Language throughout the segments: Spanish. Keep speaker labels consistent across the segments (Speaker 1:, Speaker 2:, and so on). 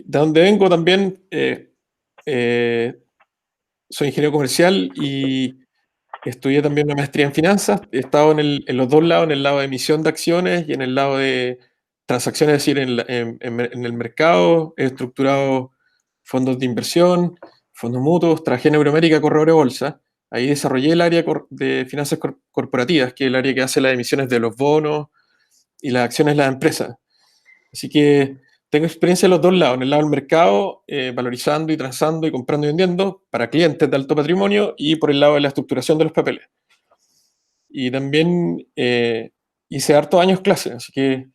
Speaker 1: de donde vengo también, soy ingeniero comercial y estudié también una maestría en finanzas. He estado en los dos lados, en el lado de emisión de acciones y en el lado de transacciones, es decir, en el mercado. He estructurado fondos de inversión, fondos mutuos, trabajé en Euroamérica, corredor de bolsa. Ahí desarrollé el área de finanzas corporativas, que es el área que hace las emisiones de los bonos y las acciones de las empresas. Así que tengo experiencia en los dos lados, en el lado del mercado, valorizando y transando y comprando y vendiendo para clientes de alto patrimonio, y por el lado de la estructuración de los papeles. Y también hice hartos años clase, así que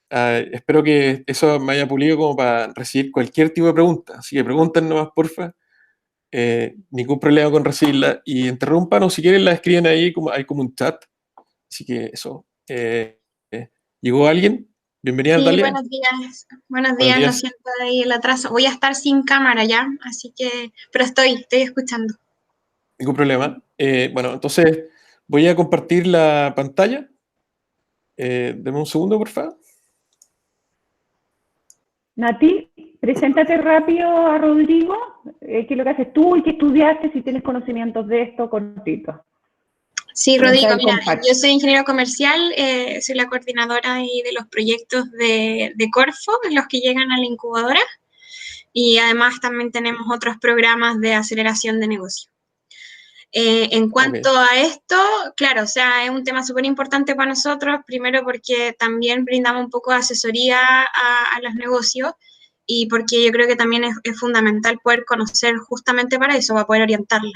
Speaker 1: espero que eso me haya pulido como para recibir cualquier tipo de pregunta. Así que pregunten nomás, porfa. Ningún problema con recibirla. Y interrumpan o si quieren la escriben ahí, hay como un chat. Así que eso. ¿Llegó alguien? Bienvenida,
Speaker 2: Sí,
Speaker 1: Natalia.
Speaker 2: buenos días. Buenos
Speaker 1: Buenos
Speaker 2: días, lo
Speaker 1: días.
Speaker 2: siento ahí el atraso. Voy a estar sin cámara ya, así que, pero estoy escuchando.
Speaker 1: Ningún problema. Bueno, entonces voy a compartir la pantalla. Deme un segundo, por favor.
Speaker 3: Nati, preséntate rápido a Rodrigo, qué es lo que haces tú y qué estudiaste, si tienes conocimientos de esto, cortito.
Speaker 2: Sí,
Speaker 3: Mientras
Speaker 2: Rodrigo,
Speaker 3: él
Speaker 2: mira,
Speaker 3: comparte.
Speaker 2: yo soy ingeniero comercial, soy la coordinadora ahí de los proyectos de Corfo, los que llegan a la incubadora, y además también tenemos otros programas de aceleración de negocio. En cuanto
Speaker 1: Ok.
Speaker 2: a esto, claro, o sea, es un tema súper importante para nosotros, primero porque también brindamos un poco de asesoría a los negocios y porque yo creo que también es fundamental poder conocer justamente para eso, para poder orientarla.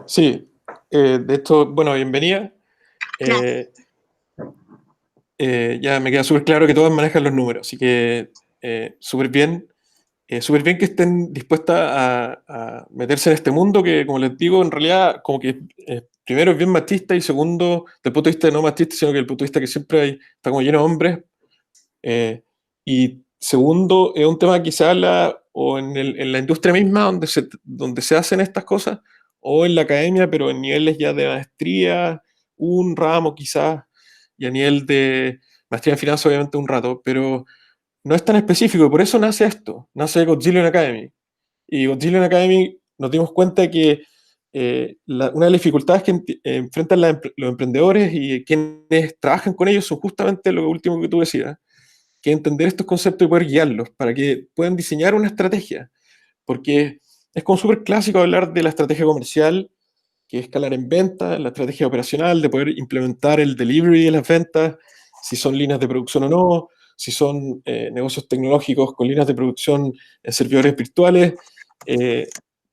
Speaker 1: Sí, de hecho, bueno, bienvenida.
Speaker 2: Gracias.
Speaker 1: Eh, ya me queda súper claro que todos manejan los números, así que súper bien. Súper bien que estén dispuestas a meterse en este mundo que, como les digo, en realidad, como que primero es bien machista y segundo, del punto de vista no machista, sino que del punto de vista que siempre está como lleno de hombres. Y segundo, es un tema que se habla o en la industria misma donde se hacen estas cosas, o en la academia, pero en niveles ya de maestría, un ramo quizás, y a nivel de maestría en finanzas, obviamente un rato, pero no es tan específico, y por eso nace esto, nace Godzillion Academy. Y Godzillion Academy nos dimos cuenta que una de las dificultades que enfrentan los emprendedores y quienes trabajan con ellos son justamente lo último que tú decías, que entender estos conceptos y poder guiarlos para que puedan diseñar una estrategia. Porque es como súper clásico hablar de la estrategia comercial, que es escalar en ventas, la estrategia operacional, de poder implementar el delivery de las ventas, si son líneas de producción o no, si son negocios tecnológicos con líneas de producción en servidores virtuales. eh,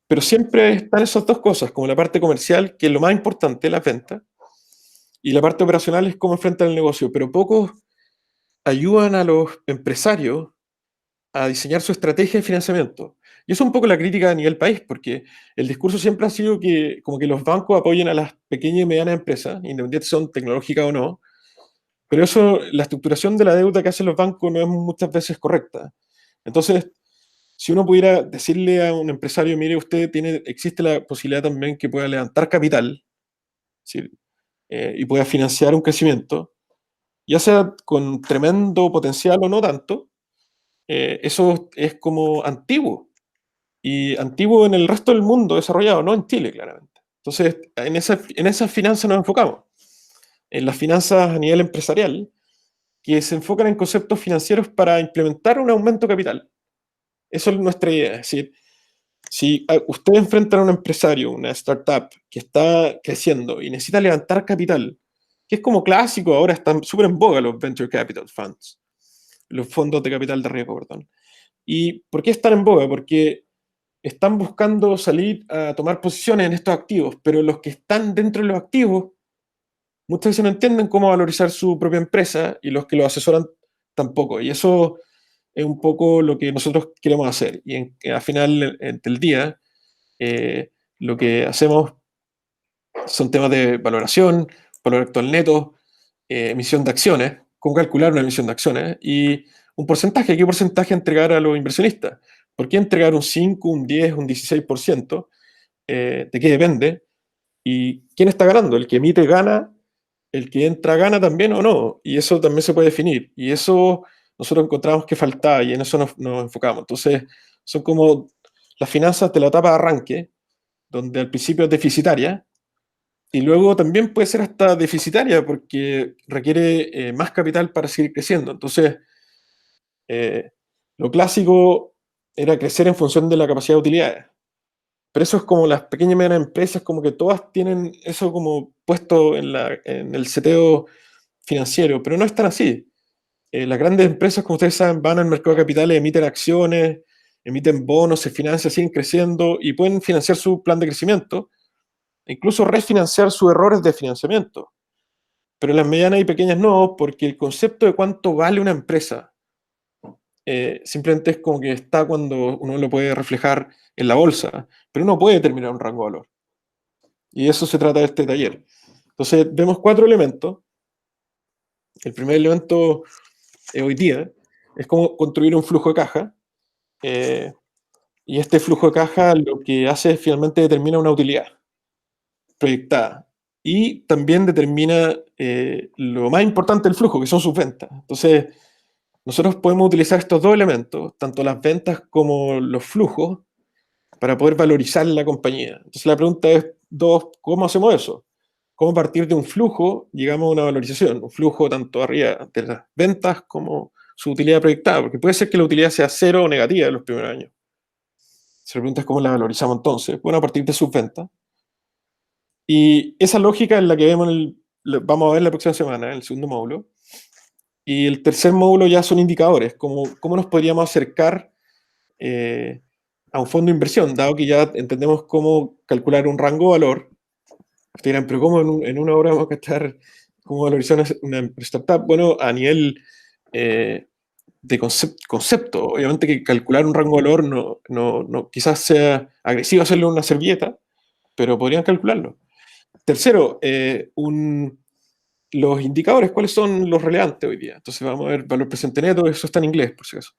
Speaker 1: pero siempre están esas dos cosas, como la parte comercial, que es lo más importante, las ventas, y la parte operacional es cómo enfrentar el negocio. Pero pocos ayudan a los empresarios a diseñar su estrategia de financiamiento. Y eso es un poco la crítica a nivel país, porque el discurso siempre ha sido que como que los bancos apoyen a las pequeñas y medianas empresas, independientemente si son tecnológicas o no, pero eso, la estructuración de la deuda que hacen los bancos no es muchas veces correcta. Entonces, si uno pudiera decirle a un empresario, mire, existe la posibilidad también que pueda levantar capital, ¿sí? Y pueda financiar un crecimiento, ya sea con tremendo potencial o no tanto, eso es como antiguo, y antiguo en el resto del mundo desarrollado, no en Chile, claramente. Entonces, en esas finanzas nos enfocamos, en las finanzas a nivel empresarial, que se enfocan en conceptos financieros para implementar un aumento de capital. Eso es nuestra idea. Es decir, si usted enfrenta a un empresario, una startup que está creciendo y necesita levantar capital, que es como clásico, ahora están súper en boga los venture capital funds, los fondos de capital de riesgo, perdón. ¿Y por qué están en boga? Porque están buscando salir a tomar posiciones en estos activos, pero los que están dentro de los activos muchas veces no entienden cómo valorizar su propia empresa y los que lo asesoran tampoco. Y eso es un poco lo que nosotros queremos hacer. Y al final del día, lo que hacemos son temas de valoración, valor actual neto, emisión de acciones, cómo calcular una emisión de acciones y un porcentaje, qué porcentaje entregar a los inversionistas. ¿Por qué entregar un 5, un 10, un 16%? ¿De qué depende? ¿Y quién está ganando? ¿El que emite gana? ¿El que entra gana también o no? Y eso también se puede definir. Y eso nosotros encontramos que faltaba y en eso nos enfocamos. Entonces, son como las finanzas de la etapa de arranque, donde al principio es deficitaria, y luego también puede ser hasta deficitaria porque requiere más capital para seguir creciendo. Entonces, lo clásico era crecer en función de la capacidad de utilidades. Pero eso es como las pequeñas y medianas empresas, como que todas tienen eso como puesto en el seteo financiero, pero no es tan así. Las grandes empresas, como ustedes saben, van al mercado de capitales, emiten acciones, emiten bonos, se financian, siguen creciendo y pueden financiar su plan de crecimiento, e incluso refinanciar sus errores de financiamiento. Pero las medianas y pequeñas no, porque el concepto de cuánto vale una empresa simplemente es como que está cuando uno lo puede reflejar en la bolsa, pero uno puede determinar un rango de valor. Y eso se trata de este taller. Entonces, vemos 4 elementos. El primer elemento hoy día es cómo construir un flujo de caja. Y este flujo de caja lo que hace es finalmente determina una utilidad proyectada. Y también determina lo más importante del flujo, que son sus ventas. Entonces, nosotros podemos utilizar estos 2 elementos, tanto las ventas como los flujos, para poder valorizar la compañía. Entonces la pregunta es, 2, ¿cómo hacemos eso? ¿Cómo a partir de un flujo llegamos a una valorización? Un flujo tanto arriba de las ventas como su utilidad proyectada, porque puede ser que la utilidad sea 0 o negativa en los primeros años. Se la pregunta es cómo la valorizamos entonces. Bueno, a partir de sus ventas. Y esa lógica es la que vamos a ver la próxima semana, en el segundo módulo. Y el tercer módulo ya son indicadores, cómo nos podríamos acercar a un fondo de inversión, dado que ya entendemos cómo calcular un rango de valor. Ustedes dirán, pero ¿cómo en una hora vamos a gastar cómo valorizar una startup? Bueno, a nivel de concepto. Obviamente que calcular un rango de valor no quizás sea agresivo hacerlo en una servilleta, pero podrían calcularlo. Tercero, los indicadores, ¿cuáles son los relevantes hoy día? Entonces vamos a ver valor presente neto, eso está en inglés, por si acaso.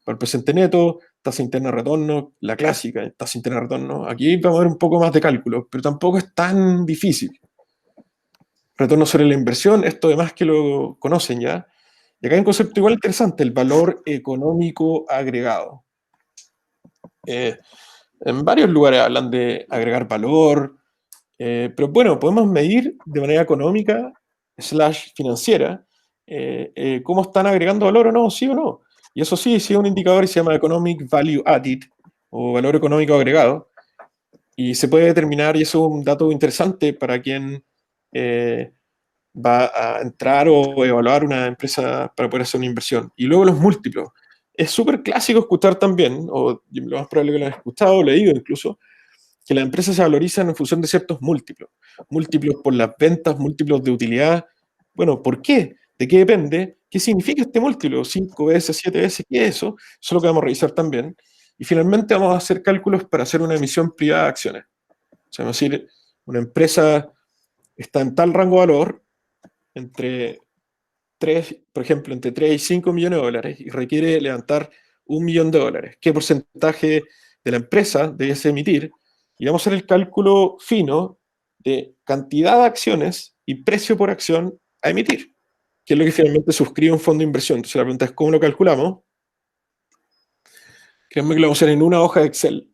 Speaker 1: Valor presente neto, tasa interna de retorno, la clásica, tasa interna de retorno. Aquí vamos a ver un poco más de cálculo, pero tampoco es tan difícil. Retorno sobre la inversión, esto además que lo conocen ya. Y acá hay un concepto igual interesante, el valor económico agregado. En varios lugares hablan de agregar valor, pero bueno, podemos medir de manera económica / financiera cómo están agregando valor o no, sí o no. Y eso sí, sí es un indicador y se llama Economic Value Added, o valor económico agregado, y se puede determinar, y eso es un dato interesante para quien va a entrar o evaluar una empresa para poder hacer una inversión. Y luego los múltiplos. Es súper clásico escuchar también, o lo más probable que lo han escuchado o leído incluso, que las empresas se valorizan en función de ciertos múltiplos. Múltiplos por las ventas, múltiplos de utilidad. Bueno, ¿por qué? ¿De qué depende? ¿Qué significa este múltiplo? ¿5 veces, 7 veces? ¿Qué es eso? Eso es lo que vamos a revisar también. Y finalmente vamos a hacer cálculos para hacer una emisión privada de acciones. O sea, vamos a decir, una empresa está en tal rango de valor, entre 3, por ejemplo, entre 3 y 5 millones de dólares y requiere levantar $1 millón. ¿Qué porcentaje de la empresa debiese emitir? Y vamos a hacer el cálculo fino de cantidad de acciones y precio por acción a emitir, que es lo que finalmente suscribe un fondo de inversión. Entonces la pregunta es, ¿cómo lo calculamos? Créanme que lo vamos a hacer en una hoja de Excel.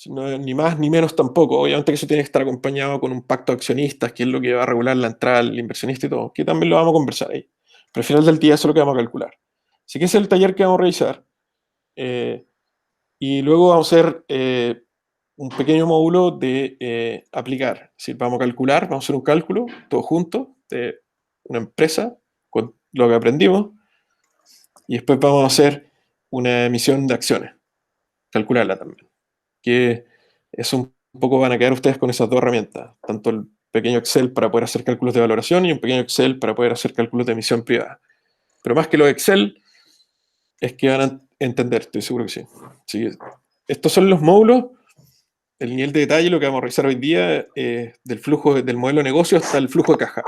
Speaker 1: No, ni más ni menos tampoco. Obviamente que eso tiene que estar acompañado con un pacto de accionistas, que es lo que va a regular la entrada del inversionista y todo, que también lo vamos a conversar ahí. Pero al final del día eso es lo que vamos a calcular. Así que ese es el taller que vamos a revisar. Y luego vamos a hacer un pequeño módulo de aplicar. Es decir, vamos a calcular, vamos a hacer un cálculo, todo junto, de una empresa, con lo que aprendimos, y después vamos a hacer una emisión de acciones, calcularla también. Que es un poco, van a quedar ustedes con esas 2 herramientas, tanto el pequeño Excel para poder hacer cálculos de valoración y un pequeño Excel para poder hacer cálculos de emisión privada. Pero más que lo de Excel, es que van a entender, estoy seguro que sí. Sí, estos son los módulos, el nivel de detalle, lo que vamos a revisar hoy día, del flujo del modelo de negocio hasta el flujo de caja.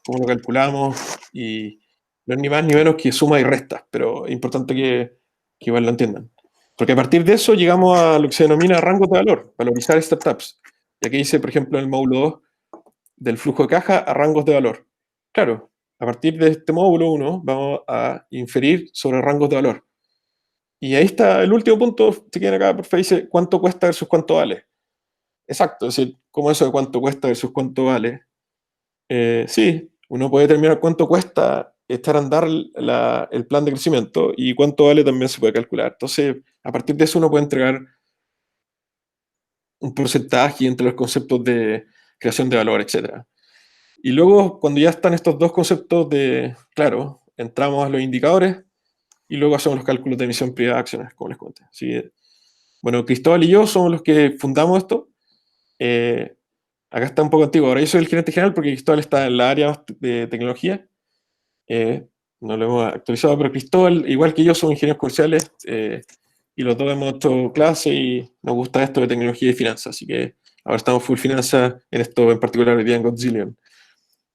Speaker 1: Cómo lo calculamos, y no es ni más ni menos que suma y restas, pero es importante que igual lo entiendan. Porque a partir de eso llegamos a lo que se denomina rangos de valor, valorizar startups. Y aquí dice, por ejemplo, en el módulo 2, del flujo de caja a rangos de valor. Claro, a partir de este módulo 1 vamos a inferir sobre rangos de valor. Y ahí está el último punto, si quieren acá, por favor, dice cuánto cuesta versus cuánto vale. Exacto, es decir, ¿cómo eso de cuánto cuesta versus cuánto vale? Sí, uno puede determinar cuánto cuesta echar a andar el plan de crecimiento y cuánto vale también se puede calcular. Entonces, a partir de eso uno puede entregar un porcentaje entre los conceptos de creación de valor, etc. Y luego, cuando ya están estos dos conceptos claro, entramos a los indicadores y luego hacemos los cálculos de emisión privada de acciones, como les conté. Así que, bueno, Cristóbal y yo somos los que fundamos esto. Acá está un poco antiguo. Ahora yo soy el gerente general porque Cristóbal está en la área de tecnología. No lo hemos actualizado, pero Cristóbal, igual que yo, somos ingenieros comerciales y los dos hemos hecho clase y nos gusta esto de tecnología y finanzas. Así que ahora estamos full finanzas en esto, en particular hoy día en Godzillion.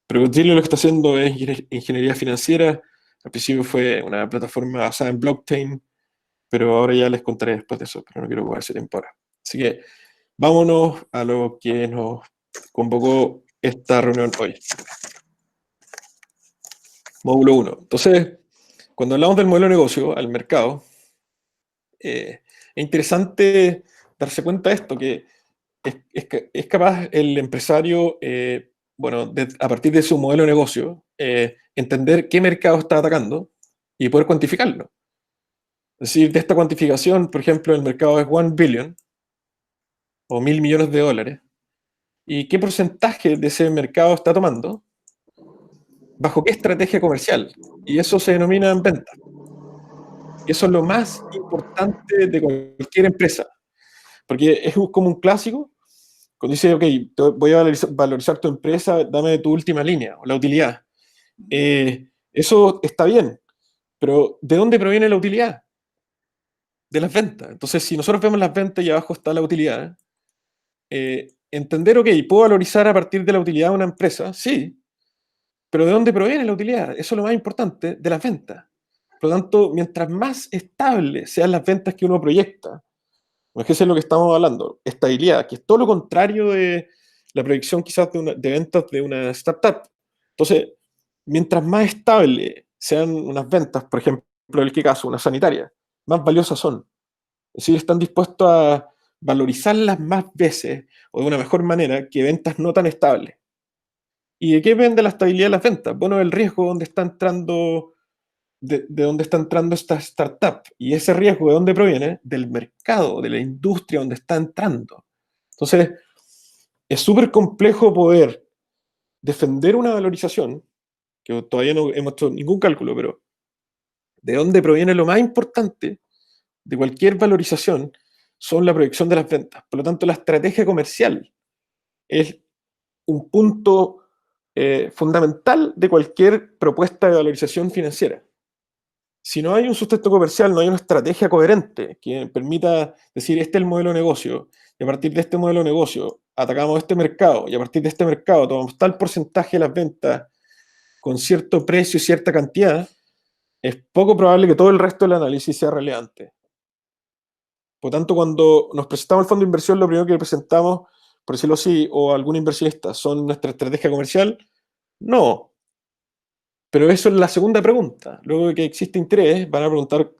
Speaker 1: Pero Godzillion lo que está haciendo es ingeniería financiera. Al principio fue una plataforma basada en blockchain, pero ahora ya les contaré después de eso, pero no quiero ocupar ese tiempo ahora. Así que vámonos a lo que nos convocó esta reunión hoy. Módulo 1. Entonces, cuando hablamos del modelo de negocio al mercado, es interesante darse cuenta de esto, que es capaz el empresario, bueno, a partir de su modelo de negocio, entender qué mercado está atacando y poder cuantificarlo. Es decir, de esta cuantificación, por ejemplo, el mercado es 1 billion o 1.000 millones de dólares. ¿Y qué porcentaje de ese mercado está tomando? ¿Bajo qué estrategia comercial? Y eso se denomina venta. Y eso es lo más importante de cualquier empresa. Porque es como un clásico. Cuando dice, ok, voy a valorizar tu empresa, dame tu última línea o la utilidad. Eso está bien. Pero ¿de dónde proviene la utilidad? De las ventas. Entonces, si nosotros vemos las ventas y abajo está la utilidad, entender, ok, ¿puedo valorizar a partir de la utilidad de una empresa? Sí. Pero ¿de dónde proviene la utilidad? Eso es lo más importante, de las ventas. Por lo tanto, mientras más estables sean las ventas que uno proyecta, no es que eso es lo que estamos hablando, estabilidad, que es todo lo contrario de la proyección quizás de ventas de una startup. Entonces, mientras más estables sean unas ventas, por ejemplo, en el caso, una sanitaria, más valiosas son. Es decir, están dispuestos a valorizarlas más veces o de una mejor manera que ventas no tan estables. ¿Y de qué depende la estabilidad de las ventas? Bueno, el riesgo donde está entrando, de dónde está entrando esta startup. Y ese riesgo, ¿de dónde proviene? Del mercado, de la industria donde está entrando. Entonces, es súper complejo poder defender una valorización, que todavía no hemos hecho ningún cálculo, pero de dónde proviene lo más importante de cualquier valorización son la proyección de las ventas. Por lo tanto, la estrategia comercial es un punto fundamental de cualquier propuesta de valorización financiera. Si no hay un sustento comercial, no hay una estrategia coherente que permita decir, este es el modelo de negocio, y a partir de este modelo de negocio atacamos este mercado, y a partir de este mercado tomamos tal porcentaje de las ventas con cierto precio y cierta cantidad, es poco probable que todo el resto del análisis sea relevante. Por tanto, cuando nos presentamos el fondo de inversión, lo primero que presentamos, por decirlo así, o algún inversionista, ¿son nuestra estrategia comercial? No. Pero eso es la segunda pregunta. Luego de que existe interés, van a preguntar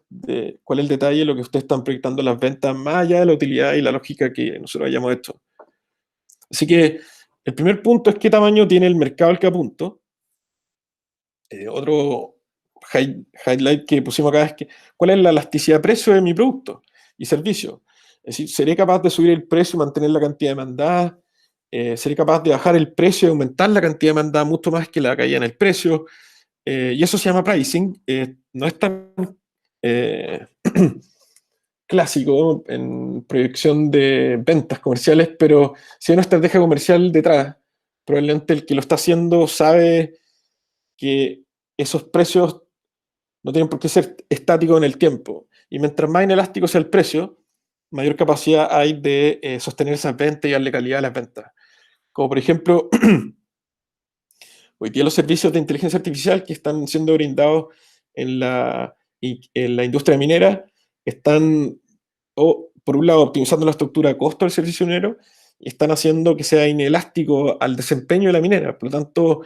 Speaker 1: cuál es el detalle de lo que ustedes están proyectando en las ventas, más allá de la utilidad y la lógica que nosotros hayamos hecho. Así que el primer punto es qué tamaño tiene el mercado al que apunto. Otro highlight que pusimos acá es cuál es la elasticidad de precio de mi producto y servicio. Es decir, ¿seré capaz de subir el precio y mantener la cantidad demandada? ¿Seré capaz de bajar el precio y aumentar la cantidad demandada mucho más que la caída en el precio? Y eso se llama pricing. No es tan clásico en proyección de ventas comerciales, pero si hay una estrategia comercial detrás, probablemente el que lo está haciendo sabe que esos precios no tienen por qué ser estáticos en el tiempo. Y mientras más inelástico sea el precio, mayor capacidad hay de sostener esas ventas y darle calidad a las ventas. Como por ejemplo, hoy día los servicios de inteligencia artificial que están siendo brindados en la industria minera están, por un lado, optimizando la estructura de costo del servicio minero y están haciendo que sea inelástico al desempeño de la minera. Por lo tanto,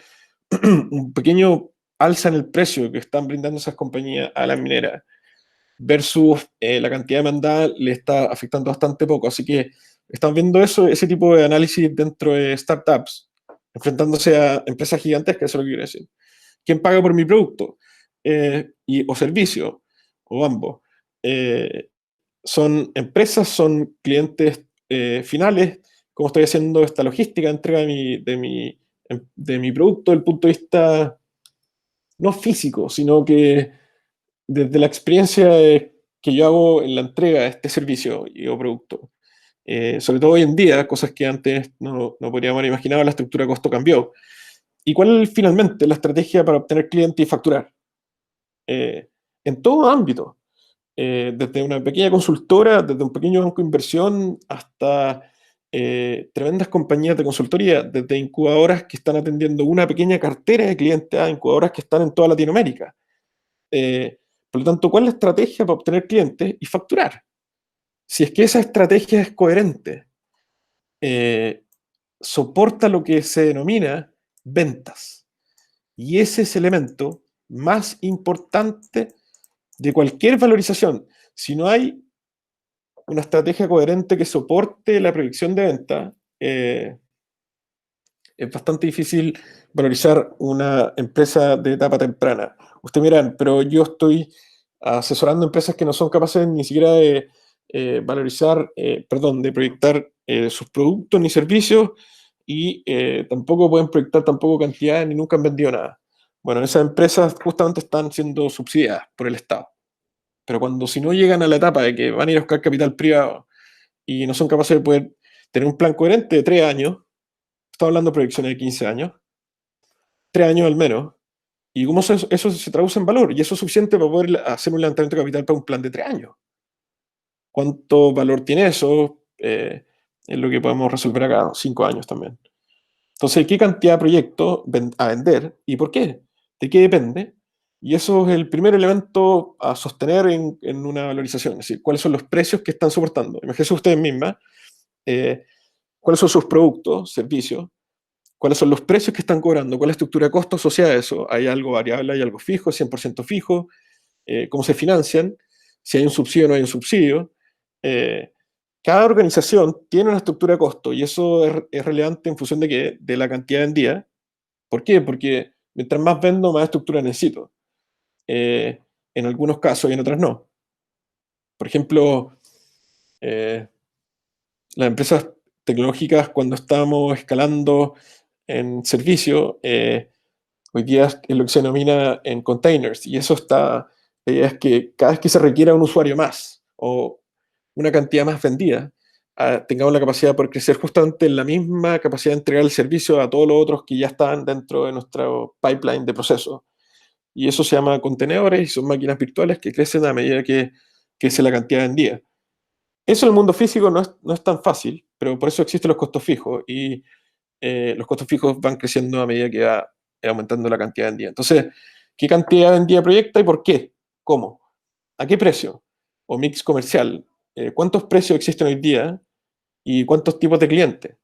Speaker 1: un pequeño alzan el precio que están brindando esas compañías a la minera versus la cantidad demandada le está afectando bastante poco. Así que estamos viendo ese tipo de análisis dentro de startups, enfrentándose a empresas gigantescas, eso es lo que quiero decir. ¿Quién paga por mi producto? O servicio, o ambos. Son empresas, son clientes finales, como estoy haciendo esta logística de entrega de mi producto desde el punto de vista no físico, sino que desde la experiencia que yo hago en la entrega de este servicio o producto. Sobre todo hoy en día, cosas que antes no podríamos haber imaginado, la estructura de costo cambió. ¿Y cuál es finalmente la estrategia para obtener clientes y facturar? En todo ámbito, desde una pequeña consultora, desde un pequeño banco de inversión, hasta tremendas compañías de consultoría, desde incubadoras que están atendiendo una pequeña cartera de clientes a incubadoras que están en toda Latinoamérica. Por lo tanto, ¿cuál es la estrategia para obtener clientes y facturar? Si es que esa estrategia es coherente, soporta lo que se denomina ventas. Y ese es el elemento más importante de cualquier valorización. Si no hay una estrategia coherente que soporte la proyección de venta, es bastante difícil valorizar una empresa de etapa temprana. Ustedes miran, pero yo estoy asesorando empresas que no son capaces ni siquiera de valorizar, perdón, de proyectar sus productos ni servicios y tampoco pueden proyectar tampoco cantidades ni nunca han vendido nada. Bueno, esas empresas justamente están siendo subsidiadas por el Estado. Pero cuando si no llegan a la etapa de que van a ir a buscar capital privado y no son capaces de poder tener un plan coherente de 3 años, estamos hablando de proyecciones de 15 años, 3 años al menos, y cómo eso se traduce en valor, y eso es suficiente para poder hacer un levantamiento de capital para un plan de 3 años. ¿Cuánto valor tiene eso? Es lo que podemos resolver acá, 5 años también. Entonces, ¿qué cantidad de proyectos a vender y por qué? ¿De qué depende? Y eso es el primer elemento a sostener en una valorización, es decir, cuáles son los precios que están soportando. Imagínense ustedes mismas, cuáles son sus productos, servicios, cuáles son los precios que están cobrando, cuál es la estructura de costo asociada a eso. ¿Hay algo variable, hay algo fijo, 100% fijo? ¿Cómo se financian? Si hay un subsidio o no hay un subsidio. Cada organización tiene una estructura de costo y eso es relevante en función de qué, de la cantidad vendida. ¿Por qué? Porque mientras más vendo, más estructura necesito. En algunos casos y en otras no. Por ejemplo, las empresas tecnológicas, cuando estamos escalando en servicio, hoy día es lo que se denomina en containers, y eso está, la idea es que cada vez que se requiera un usuario más o una cantidad más vendida, tengamos la capacidad de poder crecer justamente en la misma capacidad de entregar el servicio a todos los otros que ya están dentro de nuestro pipeline de procesos. Y eso se llama contenedores y son máquinas virtuales que crecen a medida que crece la cantidad vendida. Eso en el mundo físico no es tan fácil, pero por eso existen los costos fijos y los costos fijos van creciendo a medida que va aumentando la cantidad vendida. Entonces, ¿qué cantidad vendida proyecta y por qué? ¿Cómo? ¿A qué precio? O mix comercial. ¿Cuántos precios existen hoy día y cuántos tipos de clientes?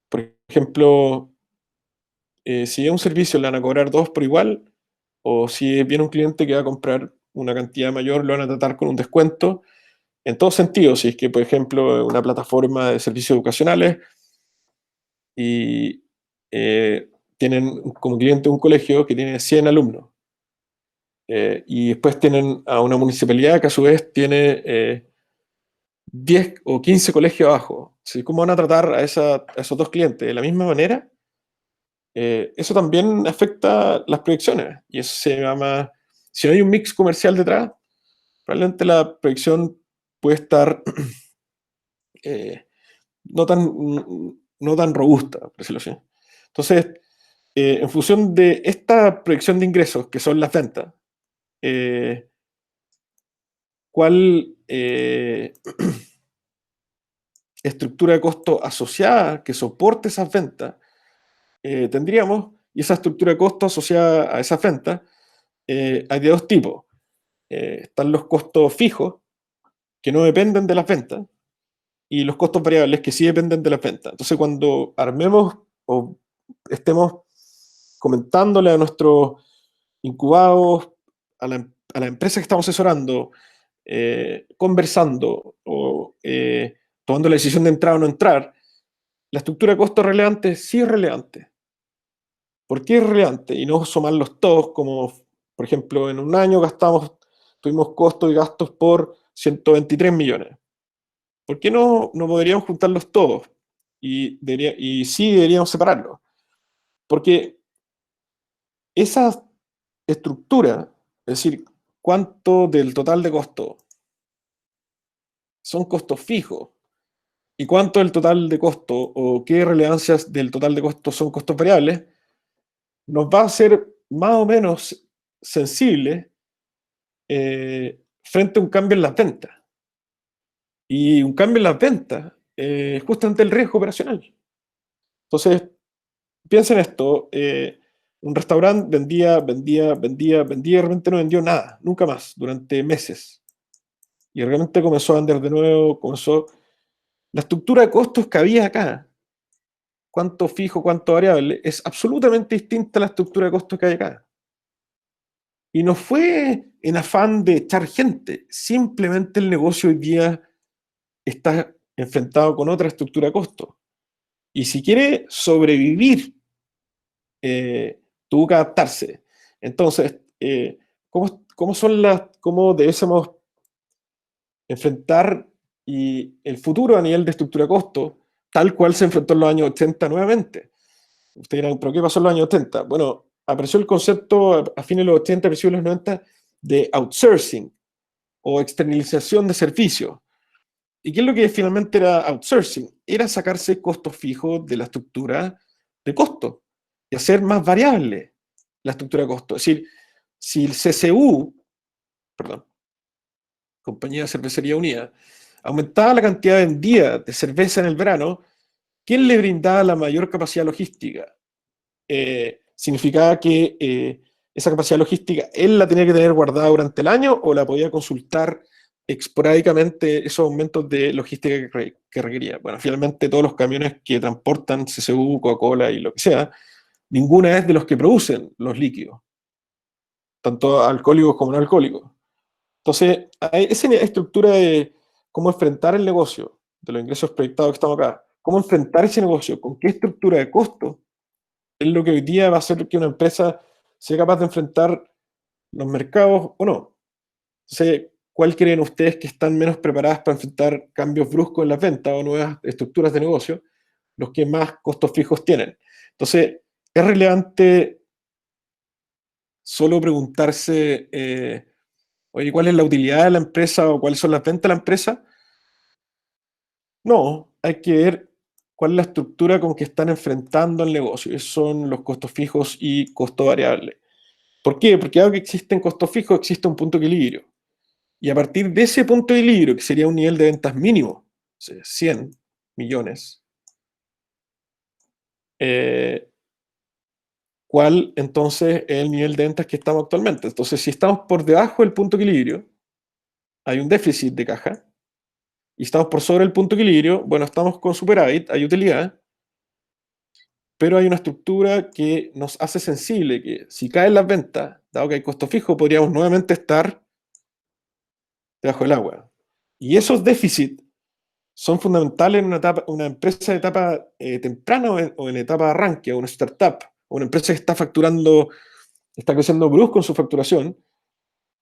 Speaker 1: Por ejemplo, si es un servicio, le van a cobrar dos por igual, o si viene un cliente que va a comprar una cantidad mayor, lo van a tratar con un descuento. En todos sentidos, si es que, por ejemplo, una plataforma de servicios educacionales y tienen como cliente un colegio que tiene 100 alumnos. Y después tienen a una municipalidad que a su vez tiene 10 o 15 colegios abajo. ¿Sí? ¿Cómo van a tratar a esos dos clientes? ¿De la misma manera? Eso también afecta las proyecciones. Y eso se llama, si no hay un mix comercial detrás, probablemente la proyección puede estar no tan robusta, por decirlo así. Entonces, en función de esta proyección de ingresos, que son las ventas, ¿cuál estructura de costo asociada que soporte esas ventas tendríamos? Y esa estructura de costo asociada a esas ventas hay de dos tipos. Están los costos fijos, que no dependen de las ventas, y los costos variables, que sí dependen de las ventas. Entonces, cuando armemos o estemos comentándole a nuestros incubados, a la empresa que estamos asesorando, conversando o tomando la decisión de entrar o no entrar, la estructura de costo relevante sí es relevante. ¿Por qué es relevante? Y no sumarlos todos, como por ejemplo en un año tuvimos costos y gastos por 123 millones. ¿Por qué no podríamos juntarlos todos? Y sí deberíamos separarlos. Porque esa estructura, es decir, cuánto del total de costo son costos fijos y cuánto del total de costo o qué relevancias del total de costo son costos variables, nos va a ser más o menos sensible frente a un cambio en las ventas. Y un cambio en las ventas es justamente el riesgo operacional. Entonces, piensa en esto, un restaurante vendía, y de repente no vendió nada, nunca más, durante meses. Y realmente comenzó a vender de nuevo, La estructura de costos que había acá, cuánto fijo, cuánto variable, es absolutamente distinta a la estructura de costos que hay acá. Y no fue en afán de echar gente, simplemente el negocio hoy día está enfrentado con otra estructura de costos. Y si quiere sobrevivir, tuvo que adaptarse. Entonces, ¿cómo debemos enfrentar el futuro a nivel de estructura de costos, tal cual se enfrentó en los años 80 nuevamente? Ustedes dirán, ¿pero qué pasó en los años 80? Bueno, apareció el concepto a fines de los 80, principios de los 90, de outsourcing o externalización de servicios. ¿Y qué es lo que finalmente era outsourcing? Era sacarse costos fijos de la estructura de costo y hacer más variable la estructura de costo. Es decir, si el CCU, perdón, Compañía de Cervecería Unida, aumentaba la cantidad vendida de cerveza en el verano, ¿quién le brindaba la mayor capacidad logística? Significaba que esa capacidad logística él la tenía que tener guardada durante el año o la podía consultar esporádicamente esos aumentos de logística que requería. Bueno, finalmente todos los camiones que transportan CCU, Coca-Cola y lo que sea, ninguna es de los que producen los líquidos, tanto alcohólicos como no alcohólicos. Entonces, esa estructura de cómo enfrentar el negocio, de los ingresos proyectados que estamos acá, cómo enfrentar ese negocio, con qué estructura de costo, es lo que hoy día va a hacer que una empresa sea capaz de enfrentar los mercados o no. Entonces, ¿cuál creen ustedes que están menos preparadas para enfrentar cambios bruscos en las ventas o nuevas estructuras de negocio? Los que más costos fijos tienen. Entonces, es relevante solo preguntarse, oye, ¿cuál es la utilidad de la empresa o cuáles son las ventas de la empresa? No, hay que ver cuál es la estructura con que están enfrentando el negocio. Esos son los costos fijos y costo variable. ¿Por qué? Porque dado que existen costos fijos, existe un punto de equilibrio. Y a partir de ese punto de equilibrio, que sería un nivel de ventas mínimo, o sea, 100 millones, ¿cuál entonces es el nivel de ventas que estamos actualmente? Entonces, si estamos por debajo del punto de equilibrio, hay un déficit de caja, y estamos por sobre el punto de equilibrio, bueno, estamos con superávit, hay utilidad, pero hay una estructura que nos hace sensible que si caen las ventas, dado que hay costo fijo, podríamos nuevamente estar debajo del agua. Y esos déficits son fundamentales en una empresa de etapa temprana o en etapa de arranque, o una startup, o una empresa que está facturando, está creciendo brusco en su facturación,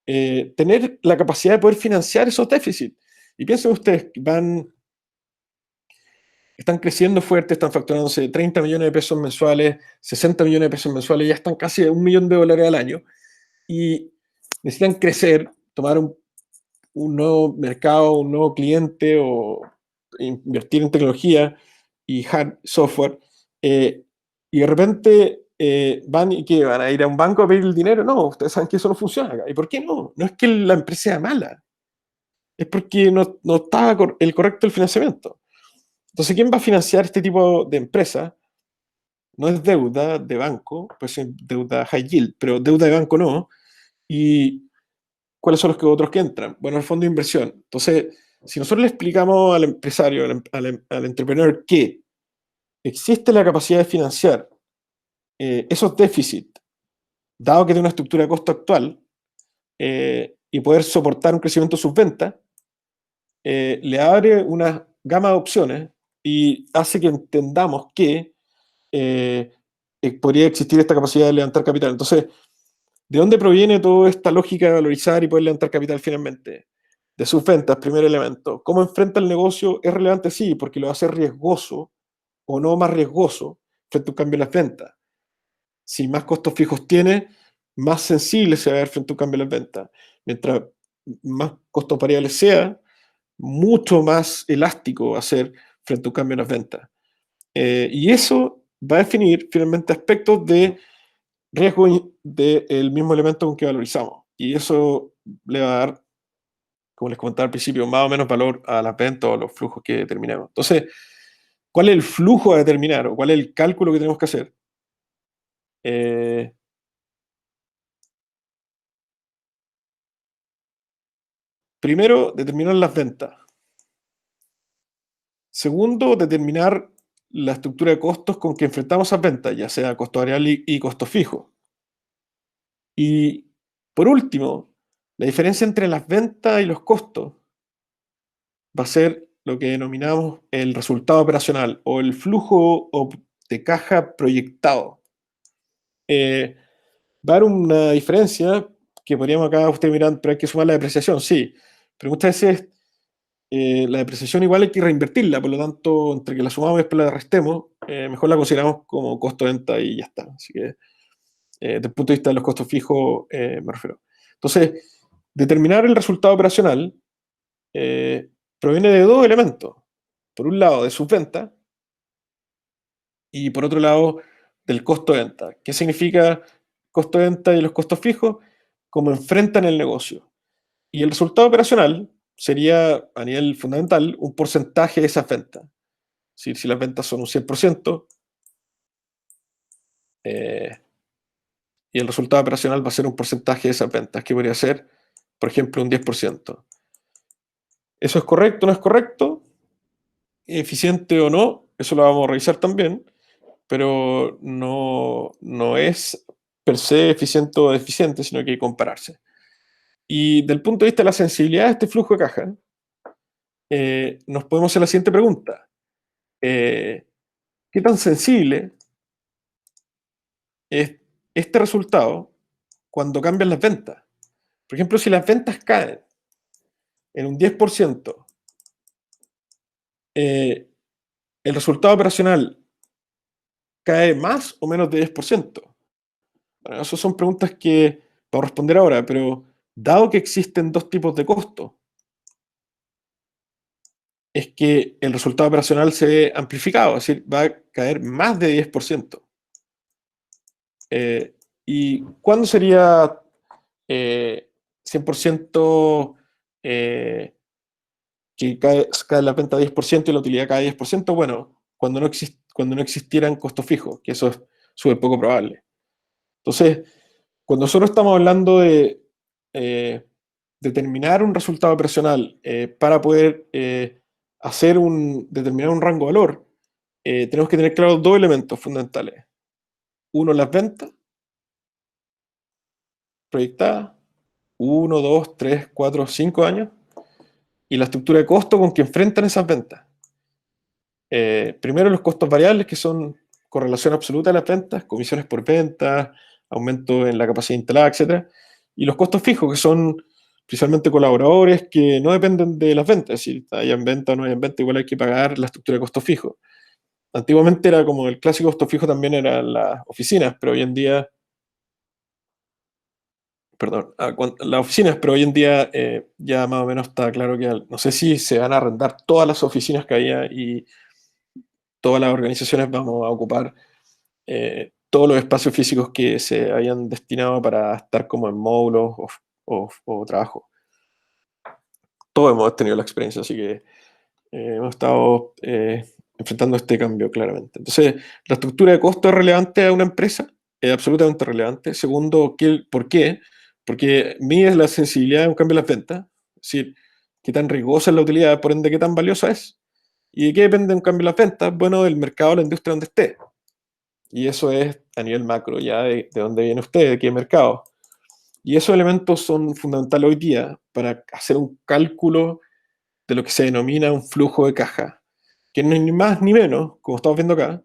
Speaker 1: tener la capacidad de poder financiar esos déficits. Y piensen ustedes, están creciendo fuerte, están facturándose 30 millones de pesos mensuales, 60 millones de pesos mensuales, ya están casi a $1 millón al año, y necesitan crecer, tomar un nuevo mercado, un nuevo cliente o invertir en tecnología y software, y de repente van y ¿qué? ¿Van a ir a un banco a pedir el dinero? No, ustedes saben que eso no funciona acá. ¿Y por qué no? No es que la empresa sea mala, es porque no está el correcto el financiamiento. Entonces, ¿quién va a financiar este tipo de empresa? No es deuda de banco, pues es deuda high yield, pero deuda de banco no. ¿Y cuáles son los otros que entran? Bueno, el fondo de inversión. Entonces, si nosotros le explicamos al empresario, al entrepreneur, que existe la capacidad de financiar esos déficits dado que tiene una estructura de costo actual, y poder soportar un crecimiento de sus ventas, le abre una gama de opciones y hace que entendamos que podría existir esta capacidad de levantar capital. Entonces, ¿de dónde proviene toda esta lógica de valorizar y poder levantar capital finalmente? De sus ventas, primer elemento. ¿Cómo enfrenta el negocio? Es relevante, sí, porque lo hace riesgoso o no más riesgoso frente a un cambio en las ventas. Si más costos fijos tiene, más sensible se va a ver frente a un cambio en las ventas. Mientras más costos variables sea, mucho más elástico va a ser frente a un cambio en las ventas. Y eso va a definir finalmente aspectos de riesgo del mismo elemento con que valorizamos. Y eso le va a dar, como les comentaba al principio, más o menos valor a las ventas o a los flujos que determinemos. Entonces, ¿cuál es el flujo a determinar o cuál es el cálculo que tenemos que hacer? Primero, determinar las ventas. Segundo, determinar la estructura de costos con que enfrentamos esas ventas, ya sea costo variable y costo fijo. Y por último, la diferencia entre las ventas y los costos va a ser lo que denominamos el resultado operacional o el flujo de caja proyectado. Va a haber una diferencia que podríamos acá usted mirar, pero hay que sumar la depreciación, sí. Pero muchas veces la depreciación igual hay que reinvertirla, por lo tanto, entre que la sumamos y después la restemos, mejor la consideramos como costo de venta y ya está. Así que, desde el punto de vista de los costos fijos, me refiero. Entonces, determinar el resultado operacional proviene de dos elementos. Por un lado, de sus ventas y por otro lado, del costo de venta. ¿Qué significa costo de venta y los costos fijos? Cómo enfrentan el negocio. Y el resultado operacional sería, a nivel fundamental, un porcentaje de esas ventas. Si las ventas son un 100%, y el resultado operacional va a ser un porcentaje de esas ventas, que podría ser, por ejemplo, un 10%. ¿Eso es correcto o no es correcto? ¿Eficiente o no? Eso lo vamos a revisar también, pero no es per se eficiente o deficiente, sino que hay que compararse. Y del punto de vista de la sensibilidad de este flujo de caja, nos podemos hacer la siguiente pregunta. ¿Qué tan sensible es este resultado cuando cambian las ventas? Por ejemplo, si las ventas caen en un 10%, el resultado operacional cae más o menos de 10%. Bueno, esas son preguntas que vamos a responder ahora, pero dado que existen dos tipos de costo, es que el resultado operacional se ve amplificado, es decir, va a caer más de 10%. ¿Y cuándo sería 100% que cae la venta 10% y la utilidad cae 10%? Bueno, cuando no existieran costos fijos, que eso es súper poco probable. Entonces, cuando nosotros estamos hablando de determinar un resultado operacional para poder determinar un rango de valor, tenemos que tener claros dos elementos fundamentales. Uno, las ventas proyectadas, 1, 2, 3, 4, 5 años, y la estructura de costo con que enfrentan esas ventas. Primero, los costos variables, que son correlación absoluta de las ventas, comisiones por ventas, aumento en la capacidad instalada, etc. Y los costos fijos, que son principalmente colaboradores que no dependen de las ventas. Si hayan venta o no hayan venta, igual hay que pagar la estructura de costos fijos. Antiguamente era como el clásico costo fijo, también eran las oficinas, pero hoy en día, perdón, las oficinas, pero hoy en día ya más o menos está claro que no sé si se van a arrendar todas las oficinas que había y todas las organizaciones vamos a ocupar todos los espacios físicos que se habían destinado para estar como en módulos o trabajo. Todos hemos tenido la experiencia, así que hemos estado enfrentando este cambio claramente. Entonces, la estructura de costo es relevante a una empresa, es absolutamente relevante. Segundo, ¿por qué? Porque mide la sensibilidad de un cambio en las ventas, es decir, qué tan riesgosa es la utilidad, por ende, qué tan valiosa es. ¿Y de qué depende un cambio en las ventas? Bueno, del mercado o la industria donde esté. Y eso es a nivel macro, ya de dónde viene usted, de qué mercado. Y esos elementos son fundamentales hoy día para hacer un cálculo de lo que se denomina un flujo de caja, que no es ni más ni menos, como estamos viendo acá,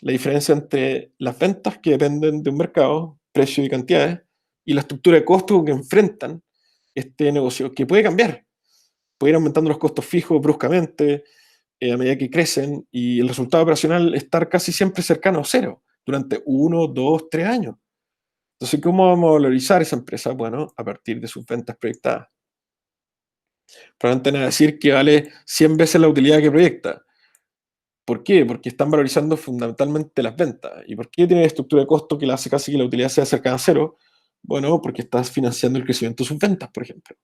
Speaker 1: la diferencia entre las ventas que dependen de un mercado, precio y cantidades, y la estructura de costos que enfrentan este negocio, que puede cambiar. Puede ir aumentando los costos fijos bruscamente a medida que crecen y el resultado operacional estar casi siempre cercano a cero durante 1, 2, 3 años. Entonces, ¿cómo vamos a valorizar esa empresa? Bueno, a partir de sus ventas proyectadas. Probablemente van a decir que vale 100 veces la utilidad que proyecta. ¿Por qué? Porque están valorizando fundamentalmente las ventas. ¿Y por qué tiene estructura de costo que le hace casi que la utilidad sea cercana a cero? Bueno, porque estás financiando el crecimiento de sus ventas, por ejemplo.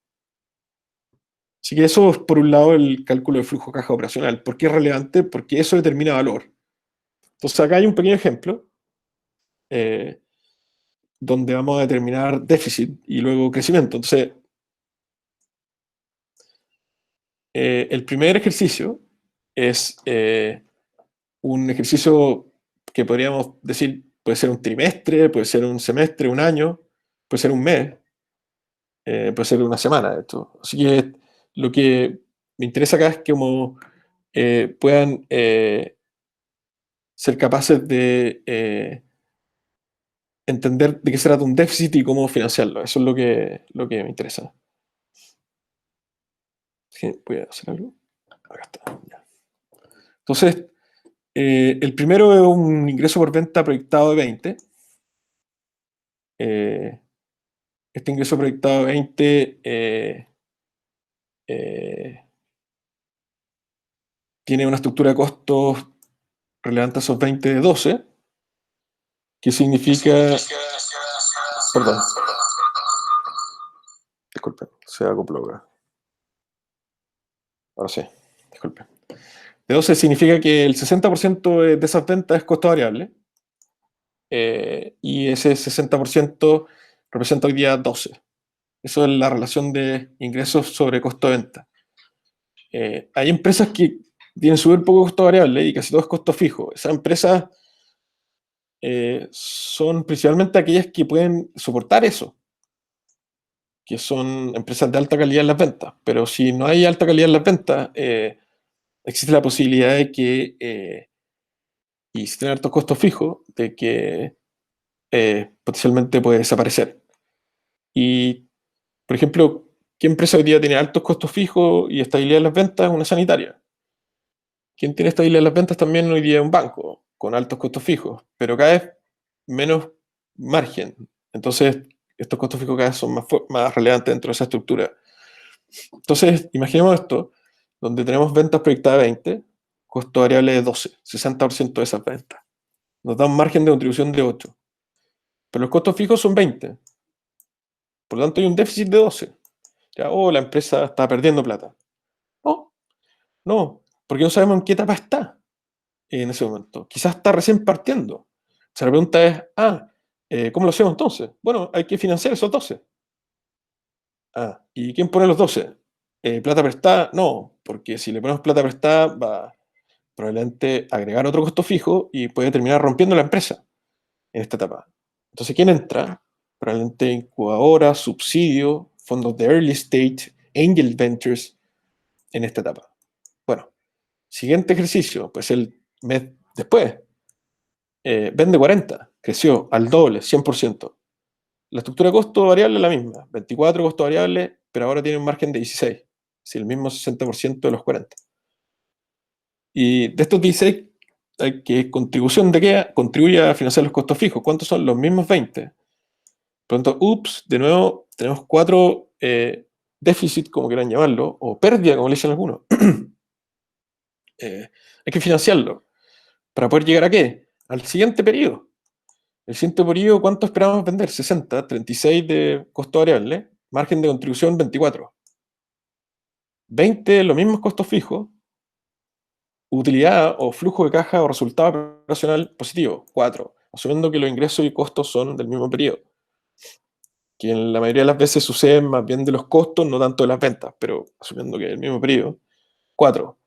Speaker 1: Así que eso es, por un lado, el cálculo de flujo de caja operacional. ¿Por qué es relevante? Porque eso determina valor. Entonces, acá hay un pequeño ejemplo donde vamos a determinar déficit y luego crecimiento. Entonces, el primer ejercicio es un ejercicio que podríamos decir puede ser un trimestre, puede ser un semestre, un año, puede ser un mes, puede ser una semana. Esto. Así que lo que me interesa acá es que como puedan ser capaces de entender de qué se trata un déficit y cómo financiarlo. Eso es lo que me interesa. Sí, voy a hacer algo. Acá está. Ya. Entonces, el primero es un ingreso por venta proyectado de 20. Este ingreso proyectado de 20 tiene una estructura de costos relevante a esos 20 de 12, que significa... Perdón. Disculpen, se acopló acá. Ahora sí, disculpen. De 12 significa que el 60% de esas ventas es costo variable. Y ese 60% representa hoy día 12. Eso es la relación de ingresos sobre costo de venta. Hay empresas que tienen súper poco costo variable y casi todo es costo fijo. Esas empresas son principalmente aquellas que pueden soportar eso, que son empresas de alta calidad en las ventas. Pero si no hay alta calidad en las ventas, existe la posibilidad de que, y si tienen altos costos fijos, de que potencialmente puede desaparecer. Y, por ejemplo, ¿qué empresa hoy día tiene altos costos fijos y estabilidad en las ventas? Una sanitaria. ¿Quién tiene estabilidad en las ventas también hoy día? Un banco, con altos costos fijos, pero cada vez menos margen. Entonces, estos costos fijos cada vez son más relevantes dentro de esa estructura. Entonces, imaginemos esto, donde tenemos ventas proyectadas de 20, costo variable de 12, 60% de esas ventas. Nos da un margen de contribución de 8. Pero los costos fijos son 20. Por lo tanto, hay un déficit de 12. Ya, la empresa está perdiendo plata. No, porque no sabemos en qué etapa está en ese momento. Quizás está recién partiendo. O sea, la pregunta es, ¿cómo lo hacemos entonces? Bueno, hay que financiar esos 12. ¿Y quién pone los 12? ¿Plata prestada? No, porque si le ponemos plata prestada va probablemente agregar otro costo fijo y puede terminar rompiendo la empresa en esta etapa. Entonces, ¿quién entra? Probablemente incubadora, subsidio, fondos de early stage, angel ventures en esta etapa. Bueno, siguiente ejercicio, pues el mes después, vende 40, creció al doble, 100%. La estructura de costo variable es la misma, 24 costo variable, pero ahora tiene un margen de 16, es el mismo 60% de los 40. Y de estos 16, ¿qué contribución de qué contribuye a financiar los costos fijos? ¿Cuántos son? Los mismos 20. Por lo tanto, de nuevo, tenemos 4 déficit, como quieran llamarlo, o pérdida, como le dicen algunos. Hay que financiarlo. ¿Para poder llegar a qué? Al siguiente periodo. El siguiente periodo, ¿cuánto esperamos vender? 60, 36 de costo variable, margen de contribución 24. 20, los mismos costos fijos, utilidad o flujo de caja o resultado operacional positivo, 4, asumiendo que los ingresos y costos son del mismo periodo. Que en la mayoría de las veces suceden más bien de los costos, no tanto de las ventas, pero asumiendo que es el mismo periodo, 4.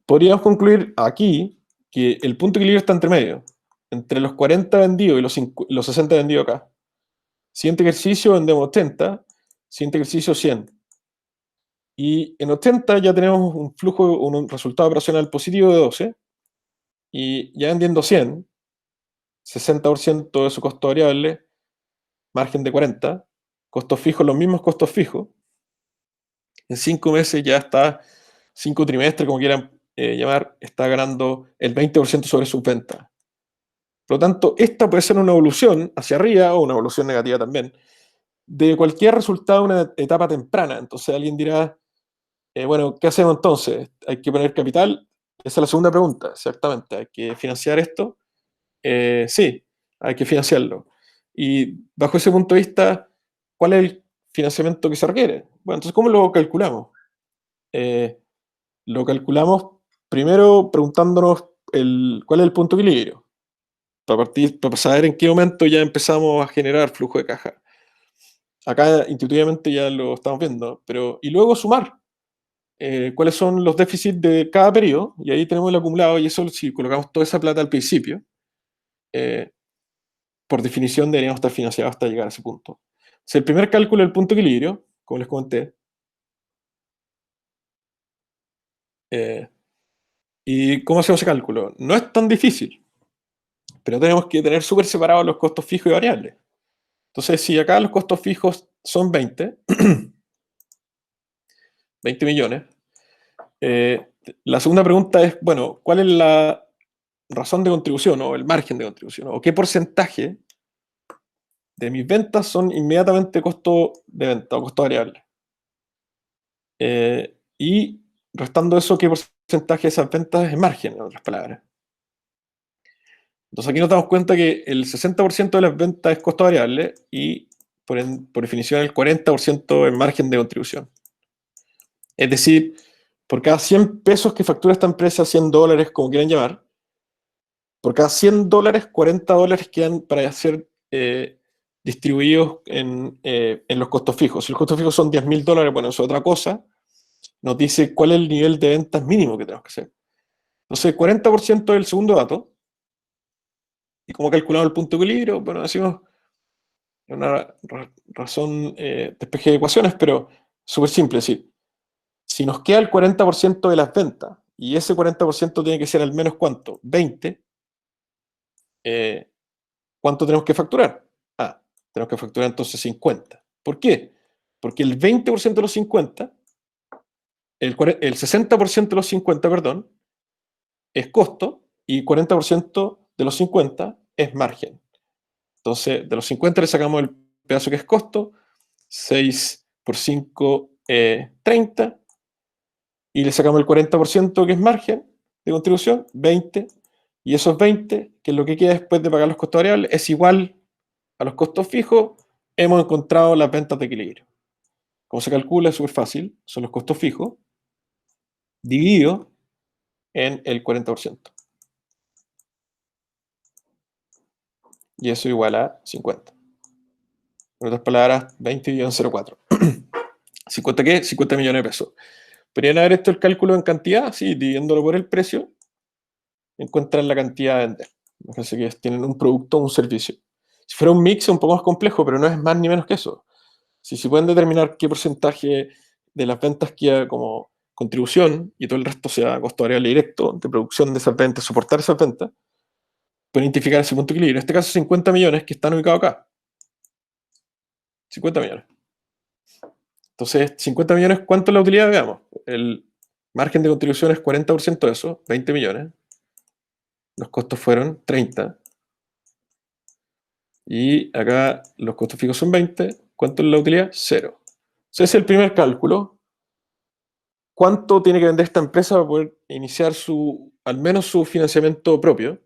Speaker 1: Podríamos concluir aquí que el punto de equilibrio está entre medio. entre los 40 vendidos y los 60 vendidos acá. Siguiente ejercicio vendemos 80, siguiente ejercicio 100. Y en 80 ya tenemos un flujo, un resultado operacional positivo de 12, y ya vendiendo 100, 60% de su costo variable, margen de 40, costos fijos, los mismos costos fijos. En 5 meses ya está, 5 trimestres, como quieran llamar, está ganando el 20% sobre sus ventas. Por lo tanto, esta puede ser una evolución hacia arriba o una evolución negativa también de cualquier resultado en una etapa temprana. Entonces alguien dirá, bueno, ¿qué hacemos entonces? ¿Hay que poner capital? Esa es la segunda pregunta, exactamente. ¿Hay que financiar esto? Sí, hay que financiarlo. Y bajo ese punto de vista, ¿cuál es el financiamiento que se requiere? Bueno, entonces, ¿cómo lo calculamos? Lo calculamos primero preguntándonos cuál es el punto de equilibrio, para saber en qué momento ya empezamos a generar flujo de caja. Acá intuitivamente ya lo estamos viendo, y luego sumar cuáles son los déficits de cada periodo, y ahí tenemos el acumulado, y eso si colocamos toda esa plata al principio, por definición deberíamos estar financiados hasta llegar a ese punto. O sea, el primer cálculo del punto de equilibrio, como les comenté, ¿y cómo hacemos ese cálculo? No es tan difícil, pero tenemos que tener súper separados los costos fijos y variables. Entonces, si acá los costos fijos son 20 millones, la segunda pregunta es, bueno, ¿cuál es la razón de contribución o el margen de contribución? ¿O qué porcentaje de mis ventas son inmediatamente costo de venta o costo variable? Y restando eso, ¿qué porcentaje de esas ventas es margen, en otras palabras? Entonces aquí nos damos cuenta que el 60% de las ventas es costo variable y por definición el 40% es margen de contribución. Es decir, por cada 100 pesos que factura esta empresa, 100 dólares, como quieran llamar, por cada 100 dólares, 40 dólares quedan para ser distribuidos en los costos fijos. Si los costos fijos son 10.000 dólares, bueno, eso es otra cosa. Nos dice cuál es el nivel de ventas mínimo que tenemos que hacer. Entonces, 40% es el segundo dato. ¿Y cómo calculamos el punto de equilibrio? Bueno, decimos una razón despeje de ecuaciones, pero súper simple. Si nos queda el 40% de las ventas, y ese 40% tiene que ser al menos ¿cuánto? 20. ¿Cuánto tenemos que facturar? Tenemos que facturar entonces 50. ¿Por qué? Porque el 20% de los 50, el 60% de los 50, perdón, es costo, y 40% de los 50 es margen. Entonces, de los 50 le sacamos el pedazo que es costo, 6 por 5, 30, y le sacamos el 40% que es margen de contribución, 20, y esos 20, que es lo que queda después de pagar los costos variables, es igual a los costos fijos. Hemos encontrado las ventas de equilibrio. ¿Cómo se calcula? Es súper fácil, son los costos fijos dividido en el 40%. Y eso igual a 50. En otras palabras, 20-04. ¿50 qué? 50 millones de pesos. ¿Podrían haber hecho el cálculo en cantidad? Sí, dividiéndolo por el precio, encuentran la cantidad de vender. Fíjense que tienen un producto o un servicio. Si fuera un mix es un poco más complejo, pero no es más ni menos que eso. Si pueden determinar qué porcentaje de las ventas queda como contribución y todo el resto sea costo variable directo de producción de esas ventas, soportar esas ventas, pueden identificar ese punto de equilibrio. En este caso, 50 millones que están ubicados acá. 50 millones. Entonces, 50 millones, ¿cuánto es la utilidad? Veamos. El margen de contribución es 40% de eso, 20 millones. Los costos fueron 30. Y acá los costos fijos son 20. ¿Cuánto es la utilidad? 0. Ese es el primer cálculo. ¿Cuánto tiene que vender esta empresa para poder iniciar al menos su financiamiento propio?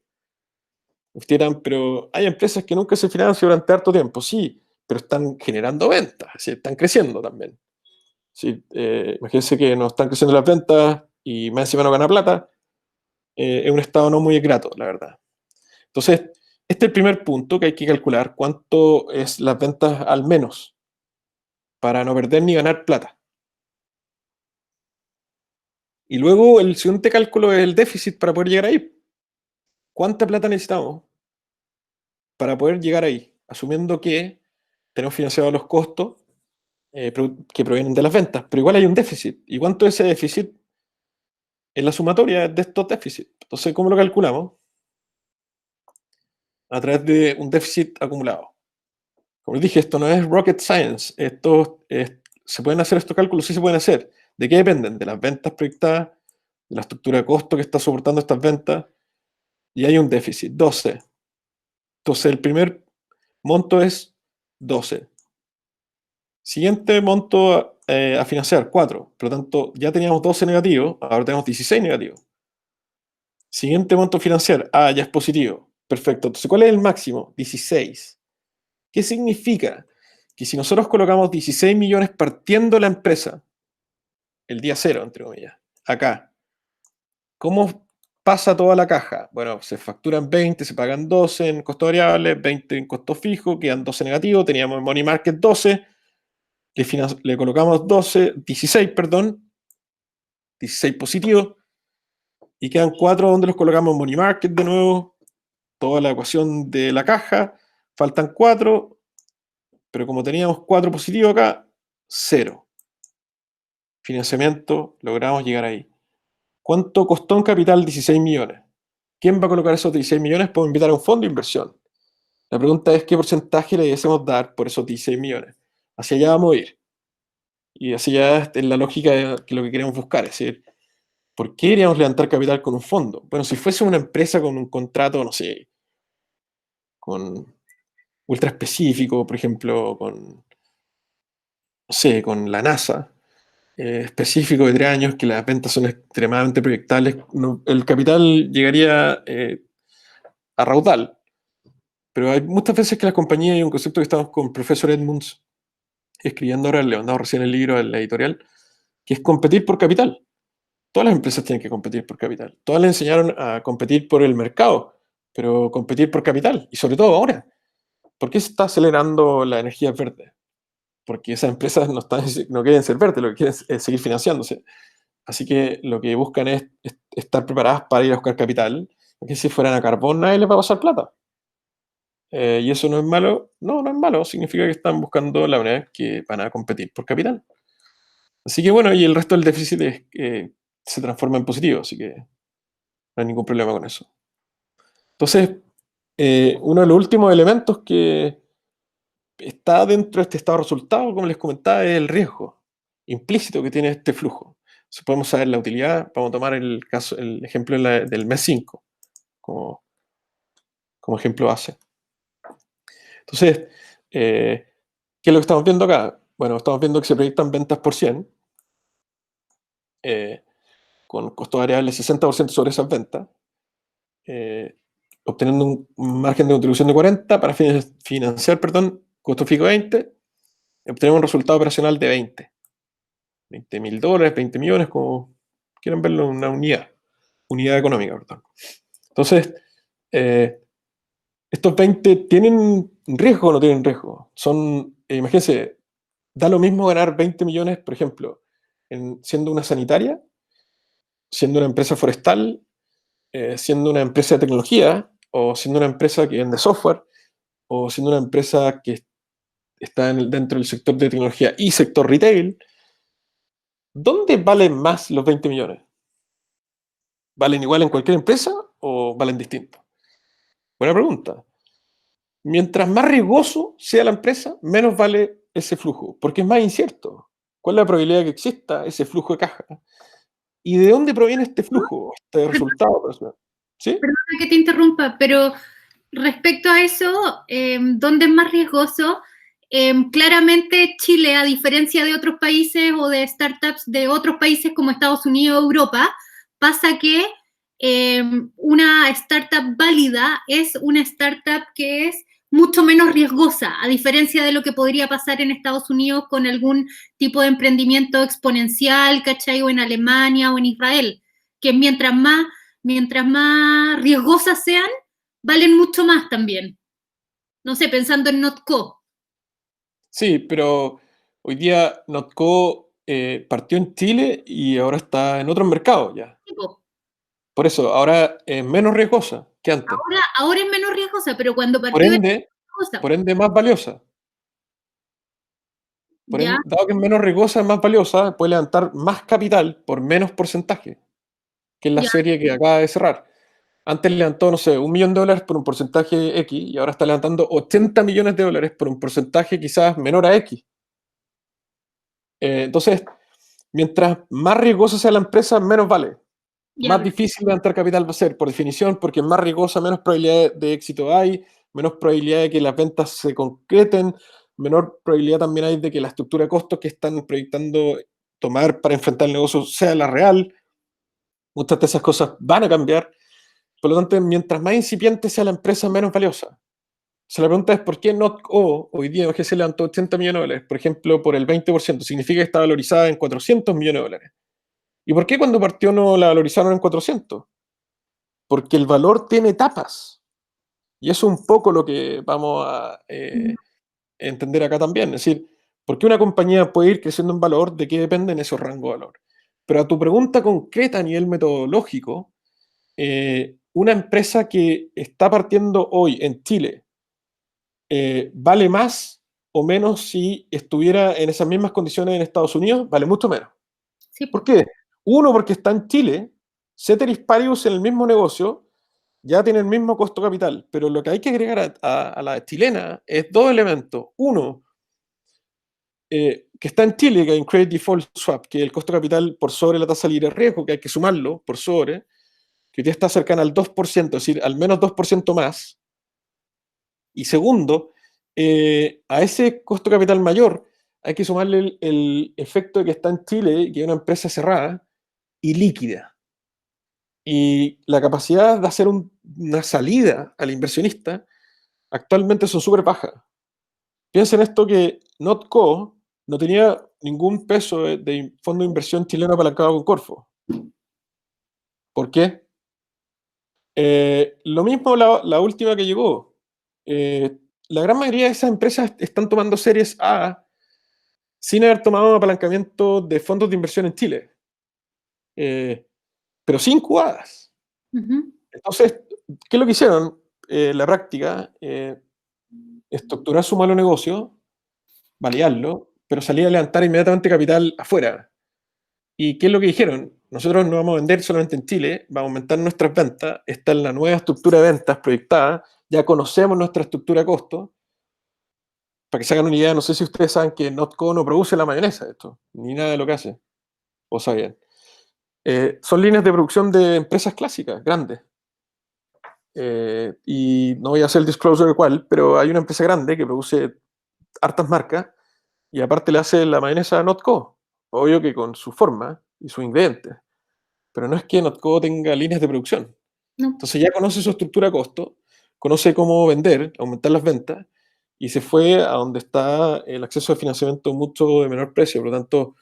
Speaker 1: Ustedes dirán, pero hay empresas que nunca se financian durante harto tiempo. Sí, pero están generando ventas, ¿sí? Están creciendo también. ¿Sí? Imagínense que no están creciendo las ventas y más encima no gana plata. Es un estado no muy grato, la verdad. Entonces, este es el primer punto que hay que calcular, cuánto es las ventas al menos, para no perder ni ganar plata. Y luego el siguiente cálculo es el déficit para poder llegar ahí. ¿Cuánta plata necesitamos para poder llegar ahí, asumiendo que tenemos financiados los costos que provienen de las ventas, pero igual hay un déficit. ¿Y cuánto es ese déficit? Es la sumatoria de estos déficits. Entonces, ¿cómo lo calculamos? A través de un déficit acumulado. Como les dije, esto no es rocket science. ¿Se pueden hacer estos cálculos? Sí se pueden hacer. ¿De qué dependen? De las ventas proyectadas, de la estructura de costo que está soportando estas ventas, y hay un déficit, 12. Entonces, el primer monto es 12. Siguiente monto a financiar, 4. Por lo tanto, ya teníamos 12 negativos, ahora tenemos 16 negativos. Siguiente monto a financiar, ya es positivo. Perfecto. Entonces, ¿cuál es el máximo? 16. ¿Qué significa? Que si nosotros colocamos 16 millones partiendo la empresa, el día cero, entre comillas, acá, ¿cómo pasa toda la caja? Bueno, se facturan 20, se pagan 12 en costo variable, 20 en costo fijo, quedan 12 negativos, teníamos en Money Market 12, le colocamos 16, perdón, 16 positivos, y quedan 4 donde los colocamos en Money Market de nuevo, toda la ecuación de la caja, faltan 4, pero como teníamos 4 positivos acá, 0. Financiamiento, logramos llegar ahí. ¿Cuánto costó en capital 16 millones? ¿Quién va a colocar esos 16 millones? Puedo invitar a un fondo de inversión. La pregunta es qué porcentaje le deberíamos dar por esos 16 millones. Hacia allá vamos a ir. Y hacia allá es la lógica de que lo que queremos buscar. Es decir, ¿por qué iríamos levantar capital con un fondo? Bueno, si fuese una empresa con un contrato, no sé, con ultra específico, por ejemplo, con, no sé, con la NASA, específico de 3 años, que las ventas son extremadamente proyectables, el capital llegaría a raudal. Pero hay muchas veces que las compañías, hay un concepto que estamos con el profesor Edmunds escribiendo ahora, le mandamos recién el libro a la editorial, que es competir por capital. Todas las empresas tienen que competir por capital. Todas le enseñaron a competir por el mercado, pero competir por capital, y sobre todo ahora. ¿Por qué se está acelerando la energía verde? Porque esas empresas no quieren ser verdes, lo que quieren es seguir financiándose. Así que lo que buscan es estar preparadas para ir a buscar capital, porque si fueran a carbón nadie les va a pasar plata. ¿Y eso no es malo? No, no es malo. Significa que están buscando la manera que van a competir por capital. Así que bueno, y el resto del déficit se transforma en positivo, así que no hay ningún problema con eso. Entonces, uno de los últimos elementos que está dentro de este estado de resultado, como les comentaba, es el riesgo implícito que tiene este flujo. Entonces, podemos saber la utilidad. Vamos a tomar el ejemplo del mes 5 como ejemplo base. Entonces, ¿qué es lo que estamos viendo acá? Bueno, estamos viendo que se proyectan ventas por 100, con costo variable 60% sobre esas ventas, obteniendo un margen de contribución de 40 para financiar, costo fijo 20, obtenemos un resultado operacional de 20 mil dólares, 20 millones, como quieran verlo, una unidad económica, perdón. Entonces, estos 20 ¿tienen riesgo o no tienen riesgo? Imagínense, da lo mismo ganar 20 millones, por ejemplo, siendo una sanitaria, siendo una empresa forestal, siendo una empresa de tecnología, o siendo una empresa que vende software, o siendo una empresa que está dentro del sector de tecnología y sector retail. ¿Dónde valen más los 20 millones? ¿Valen igual en cualquier empresa o valen distinto? Buena pregunta. Mientras más riesgoso sea la empresa, menos vale ese flujo, porque es más incierto. ¿Cuál es la probabilidad de que exista ese flujo de caja? ¿Y de dónde proviene este flujo, este resultado? ¿Sí?
Speaker 4: Perdona que te interrumpa, pero respecto a eso, ¿dónde es más riesgoso? Claramente Chile, a diferencia de otros países o de startups de otros países como Estados Unidos o Europa, pasa que una startup válida es una startup que es mucho menos riesgosa, a diferencia de lo que podría pasar en Estados Unidos con algún tipo de emprendimiento exponencial, ¿cachai? O en Alemania o en Israel, que mientras más riesgosas sean, valen mucho más también. No sé, pensando en Notco.
Speaker 1: Sí, pero hoy día Notco partió en Chile y ahora está en otros mercados ya.
Speaker 4: Tipo,
Speaker 1: Por eso, ahora es menos riesgosa. que antes.
Speaker 4: Ahora es menos riesgosa, pero cuando
Speaker 1: Por
Speaker 4: partió era
Speaker 1: ende,
Speaker 4: riesgosa.
Speaker 1: más valiosa.
Speaker 4: ¿Ya?
Speaker 1: Dado que es menos riesgosa, es más valiosa, puede levantar más capital por menos porcentaje, que es la
Speaker 4: Ya.
Speaker 1: serie que acaba de cerrar. Antes levantó, no sé, $1 millón por un porcentaje X y ahora está levantando $80 millones por un porcentaje quizás menor a X. Entonces, mientras más riesgosa sea la empresa, menos vale.
Speaker 4: Ya,
Speaker 1: Más difícil levantar capital va a ser, por definición, porque es más riesgosa, menos probabilidad de éxito hay, menos probabilidad de que las ventas se concreten, menor probabilidad también hay de que la estructura de costos que están proyectando tomar para enfrentar el negocio sea la real. Muchas de esas cosas van a cambiar. Por lo tanto, mientras más incipiente sea la empresa, menos valiosa. O sea, la pregunta es por qué NotCo hoy día se levantó $80 millones, por ejemplo, por el 20%. Significa que está valorizada en $400 millones. ¿Y por qué cuando partió no la valorizaron en 400? Porque el valor tiene etapas. Y eso es un poco lo que vamos a entender acá también. Es decir, ¿por qué una compañía puede ir creciendo en valor? ¿De qué dependen esos rangos de valor? Pero a tu pregunta concreta a nivel metodológico, una empresa que está partiendo hoy en Chile vale más o menos si estuviera en esas mismas condiciones en Estados Unidos, vale mucho menos.
Speaker 4: sí,
Speaker 1: ¿Por qué? Uno, porque está en Chile, ceteris paribus en el mismo negocio, ya tiene el mismo costo capital, pero lo que hay que agregar a la chilena es dos elementos. Uno, que está en Chile, que hay un credit default swap, que es el costo capital por sobre la tasa libre de riesgo, que hay que sumarlo por sobre, que hoy día está cercana al 2%, es decir, al menos 2% más. Y segundo, a ese costo capital mayor hay que sumarle el efecto de que está en Chile, que es una empresa cerrada y líquida. Y la capacidad de hacer una salida al inversionista actualmente son súper bajas. Piensen esto que NotCo no tenía ningún peso de fondo de inversión chileno apalancado con Corfo. ¿Por qué? Lo mismo la última que llegó. La gran mayoría de esas empresas están tomando series A sin haber tomado apalancamiento de fondos de inversión en Chile. Pero sin cubadas. Entonces, ¿qué es lo que hicieron? La práctica, estructurar su malo negocio, validarlo, pero salir a levantar inmediatamente capital afuera. ¿Y qué es lo que dijeron? Nosotros no vamos a vender solamente en Chile, vamos a aumentar nuestras ventas, está en la nueva estructura de ventas proyectada, ya conocemos nuestra estructura de costos. Para que se hagan una idea, no sé si ustedes saben que NotCo no produce la mayonesa, esto, ni nada de lo que hace, o sabían. Son líneas de producción de empresas clásicas, grandes. Y no voy a hacer el disclosure de cuál, pero hay una empresa grande que produce hartas marcas y aparte le hace la mayonesa a NotCo. Obvio que con su forma y sus ingredientes. Pero no es que NotCo tenga líneas de producción.
Speaker 4: No.
Speaker 1: Entonces ya conoce su estructura de costo, conoce cómo vender, aumentar las ventas, y se fue a donde está el acceso a financiamiento mucho de menor precio. Por lo tanto,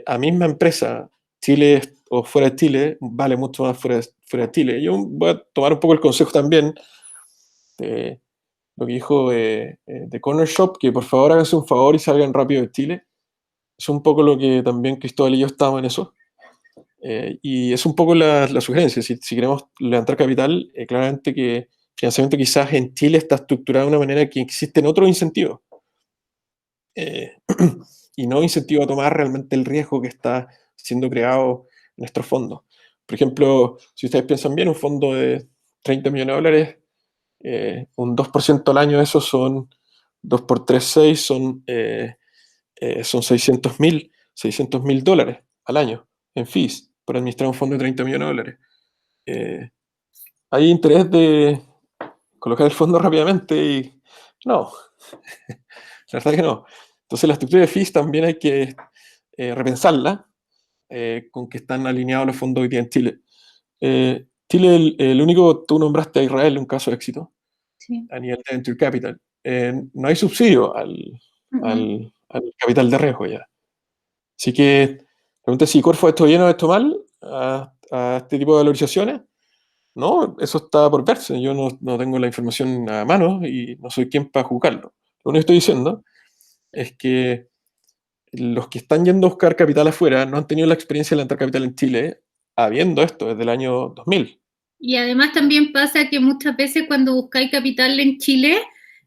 Speaker 1: a misma empresa, Chile o fuera de Chile, vale mucho más fuera de Chile. Yo voy a tomar un poco el consejo también de lo que dijo de Corner Shop, que por favor háganse un favor y salgan rápido de Chile. Es un poco lo que también Cristóbal y yo estábamos en eso. Y es un poco la sugerencia. Si queremos levantar capital, claramente que financiamiento quizás en Chile está estructurado de una manera que existen otros incentivos. Y no incentivo a tomar realmente el riesgo que está siendo creado en nuestros fondos. Por ejemplo, si ustedes piensan bien, un fondo de $30 millones, un 2% al año, eso son 2 por 3, 6, son $600,000 al año en fees por administrar un fondo de $30 millones. ¿Hay interés de colocar el fondo rápidamente? Y no, la verdad que no. Entonces la estructura de fees también hay que repensarla con que están alineados los fondos hoy día en Chile. Chile, el único, tú nombraste a Israel, un caso de éxito
Speaker 4: Sí.
Speaker 1: a nivel de venture capital. No hay subsidio al capital de riesgo ya. Así que, pregunta si Corfo esto bien o esto mal a este tipo de valorizaciones. No, eso está por verse. Yo no tengo la información a mano y no soy quien para juzgarlo. Lo único que estoy diciendo es que los que están yendo a buscar capital afuera no han tenido la experiencia de levantar capital en Chile habiendo esto desde el año 2000.
Speaker 4: Y además también pasa que muchas veces cuando buscáis capital en Chile,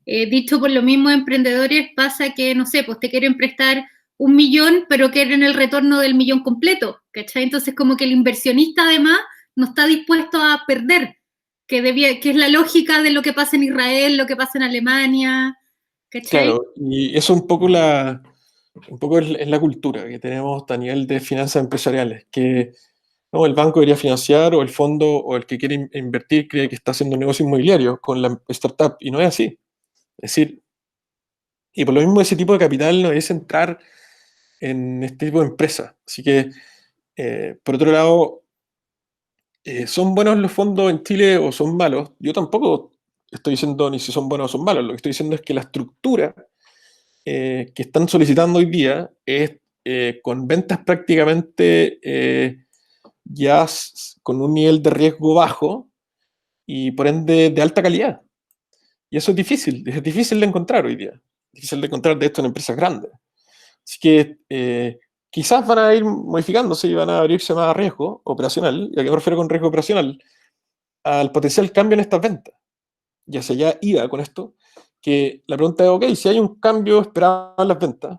Speaker 4: dicho por los mismos emprendedores, pasa que, no sé, pues te quieren prestar 1 millón, pero quieren el retorno del millón completo, ¿cachai? Entonces como que el inversionista además no está dispuesto a perder, que es la lógica de lo que pasa en Israel, lo que pasa en Alemania, ¿cachai?
Speaker 1: Claro, y eso un poco es la cultura que tenemos a nivel de finanzas empresariales, que no, el banco debería financiar o el fondo o el que quiere invertir cree que está haciendo un negocio inmobiliario con la startup y no es así. Es decir, y por lo mismo ese tipo de capital no es entrar en este tipo de empresas. Así que, por otro lado, ¿son buenos los fondos en Chile o son malos? Yo tampoco estoy diciendo ni si son buenos o son malos. Lo que estoy diciendo es que la estructura que están solicitando hoy día es con ventas prácticamente con un nivel de riesgo bajo y por ende de alta calidad. Y eso es difícil de encontrar hoy día. Difícil de encontrar de esto en empresas grandes. Así que quizás van a ir modificándose y van a abrirse más a riesgo operacional. ¿Y a qué me refiero con riesgo operacional? Al potencial cambio en estas ventas. Ya se ya iba con esto, que la pregunta es, ok, si hay un cambio esperado en las ventas,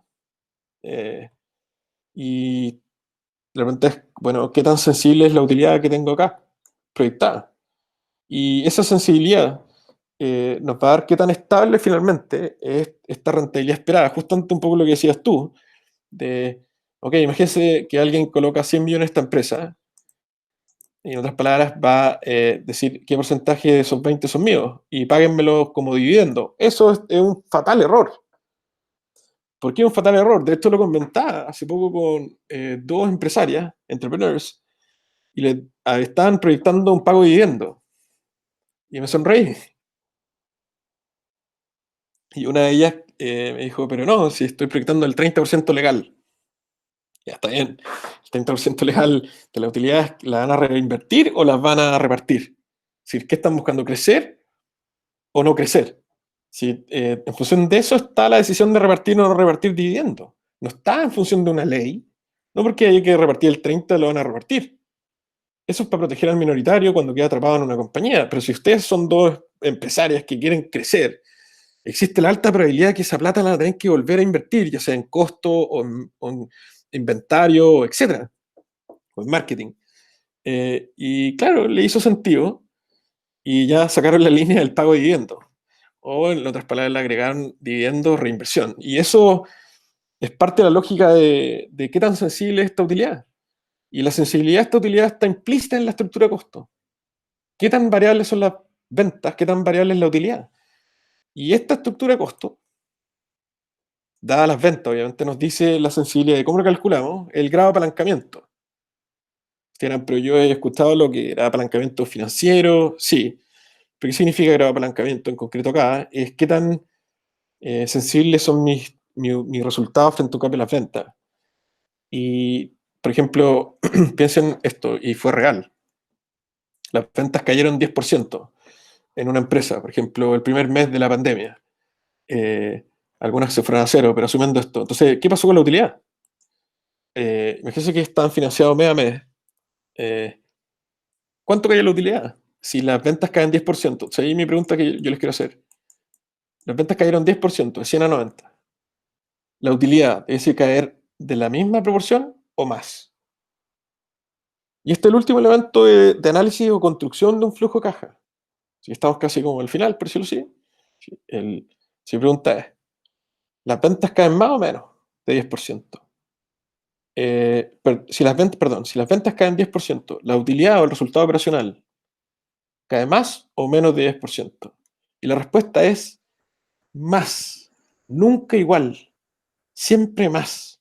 Speaker 1: y la pregunta es, bueno, ¿qué tan sensible es la utilidad que tengo acá proyectada? Y esa sensibilidad nos va a dar qué tan estable finalmente es esta rentabilidad esperada. Justamente un poco lo que decías tú, de, ok, imagínense que alguien coloca 100 millones en esta empresa, y en otras palabras va a decir qué porcentaje de esos 20 son míos y páguenmelo como dividendo. Eso es un fatal error. ¿Por qué es un fatal error? De esto lo comentaba hace poco con dos empresarias, entrepreneurs, y estaban proyectando un pago de dividendo. Y me sonreí. Y una de ellas me dijo, pero no, si estoy proyectando el 30% legal. Ya está bien. El 30% legal de las utilidades, ¿las van a reinvertir o las van a repartir? Es decir, ¿qué están buscando? ¿Crecer o no crecer? Si, en función de eso está la decisión de repartir o no repartir dividendos. No está en función de una ley. No porque hay que repartir el 30 lo van a repartir. Eso es para proteger al minoritario cuando queda atrapado en una compañía. Pero si ustedes son dos empresarias que quieren crecer, existe la alta probabilidad que esa plata la van a tener que volver a invertir, ya sea en costo o en inventario, etcétera, o en marketing. Y claro, le hizo sentido y ya sacaron la línea del pago de dividendos. O en otras palabras, le agregaron dividendos, reinversión. Y eso es parte de la lógica de qué tan sensible es esta utilidad. Y la sensibilidad de esta utilidad está implícita en la estructura de costo. ¿Qué tan variables son las ventas? ¿Qué tan variable es la utilidad? Y esta estructura de costo, dadas las ventas, obviamente nos dice la sensibilidad de cómo lo calculamos, el grado de apalancamiento. Pero yo he escuchado lo que era apalancamiento financiero, sí. ¿Pero qué significa grado de apalancamiento en concreto acá? Es qué tan sensibles son mis resultados frente a un cambio en las ventas. Y, por ejemplo, piensen esto, y fue real. Las ventas cayeron 10% en una empresa, por ejemplo, el primer mes de la pandemia. Algunas se fueron a cero, pero asumiendo esto. Entonces, ¿qué pasó con la utilidad? Imagínense que están financiados mes a mes. ¿Cuánto cae la utilidad? Si las ventas caen 10%. O sea, ahí mi pregunta que yo les quiero hacer. Las ventas cayeron 10%, de 100 a 90. La utilidad debe caer de la misma proporción o más. Y este es el último elemento de análisis o construcción de un flujo de caja. Si estamos casi como al final, por decirlo así. Si mi pregunta es, ¿las ventas caen más o menos de 10%? Si las ventas caen 10%, ¿la utilidad o el resultado operacional cae más o menos de 10%? Y la respuesta es más, nunca igual, siempre más.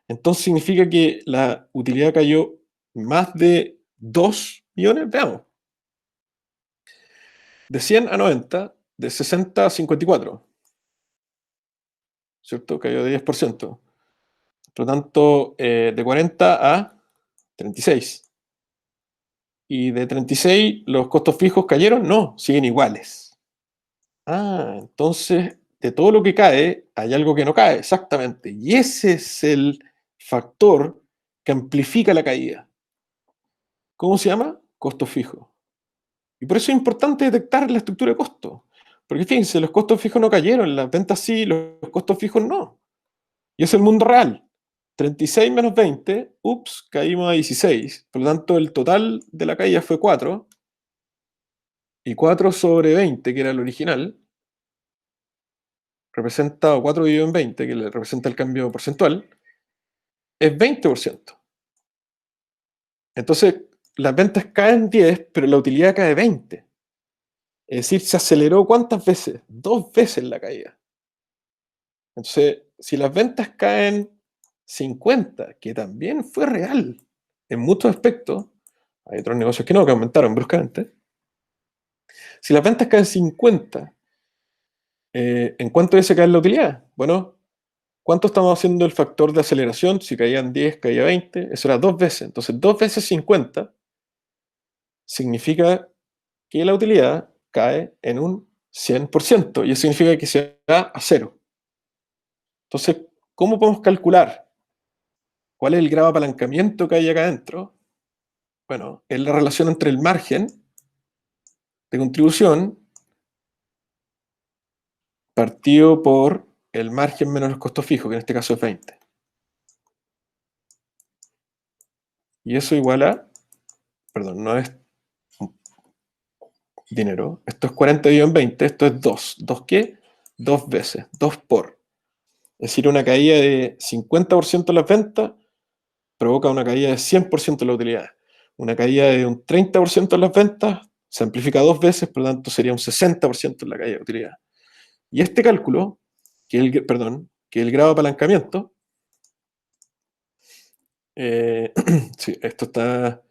Speaker 1: Entonces significa que la utilidad cayó más de 2 millones, veamos. De 100 a 90, de 60 a 54. ¿Cierto? Cayó de 10%. Por lo tanto, de 40 a 36. Y de 36, ¿los costos fijos cayeron? No, siguen iguales. Ah, entonces, de todo lo que cae, hay algo que no cae, exactamente. Y ese es el factor que amplifica la caída. ¿Cómo se llama? Costo fijo. Y por eso es importante detectar la estructura de costos. Porque fíjense, los costos fijos no cayeron, las ventas sí, los costos fijos no. Y es el mundo real. 36 menos 20, ups, caímos a 16. Por lo tanto, el total de la caída fue 4. Y 4 sobre 20, que era el original, representa, o 4 dividido en 20, que le representa el cambio porcentual, es 20%. Entonces, las ventas caen 10, pero la utilidad cae 20. Es decir, se aceleró ¿cuántas veces? 2 veces la caída. Entonces, si las ventas caen 50, que también fue real en muchos aspectos, hay otros negocios que no, que aumentaron bruscamente. Si las ventas caen 50, ¿en cuánto veces cae la utilidad? Bueno, ¿cuánto estamos haciendo el factor de aceleración? Si caían 10, caía 20, eso era 2 veces. Entonces, 2 veces 50 significa que la utilidad cae en un 100%, y eso significa que se va a cero. Entonces, ¿cómo podemos calcular cuál es el grado de apalancamiento que hay acá adentro? Bueno, es la relación entre el margen de contribución partido por el margen menos los costos fijos, que en este caso es 20. Y eso igual a, perdón, no es dinero, esto es 40 dividido en 20, esto es 2. ¿2 qué? 2 veces, 2 por. Es decir, una caída de 50% de las ventas provoca una caída de 100% de la utilidad. Una caída de un 30% de las ventas se amplifica 2 veces, por lo tanto sería un 60% en la caída de utilidad. Y este cálculo, que el grado de apalancamiento, sí, esto está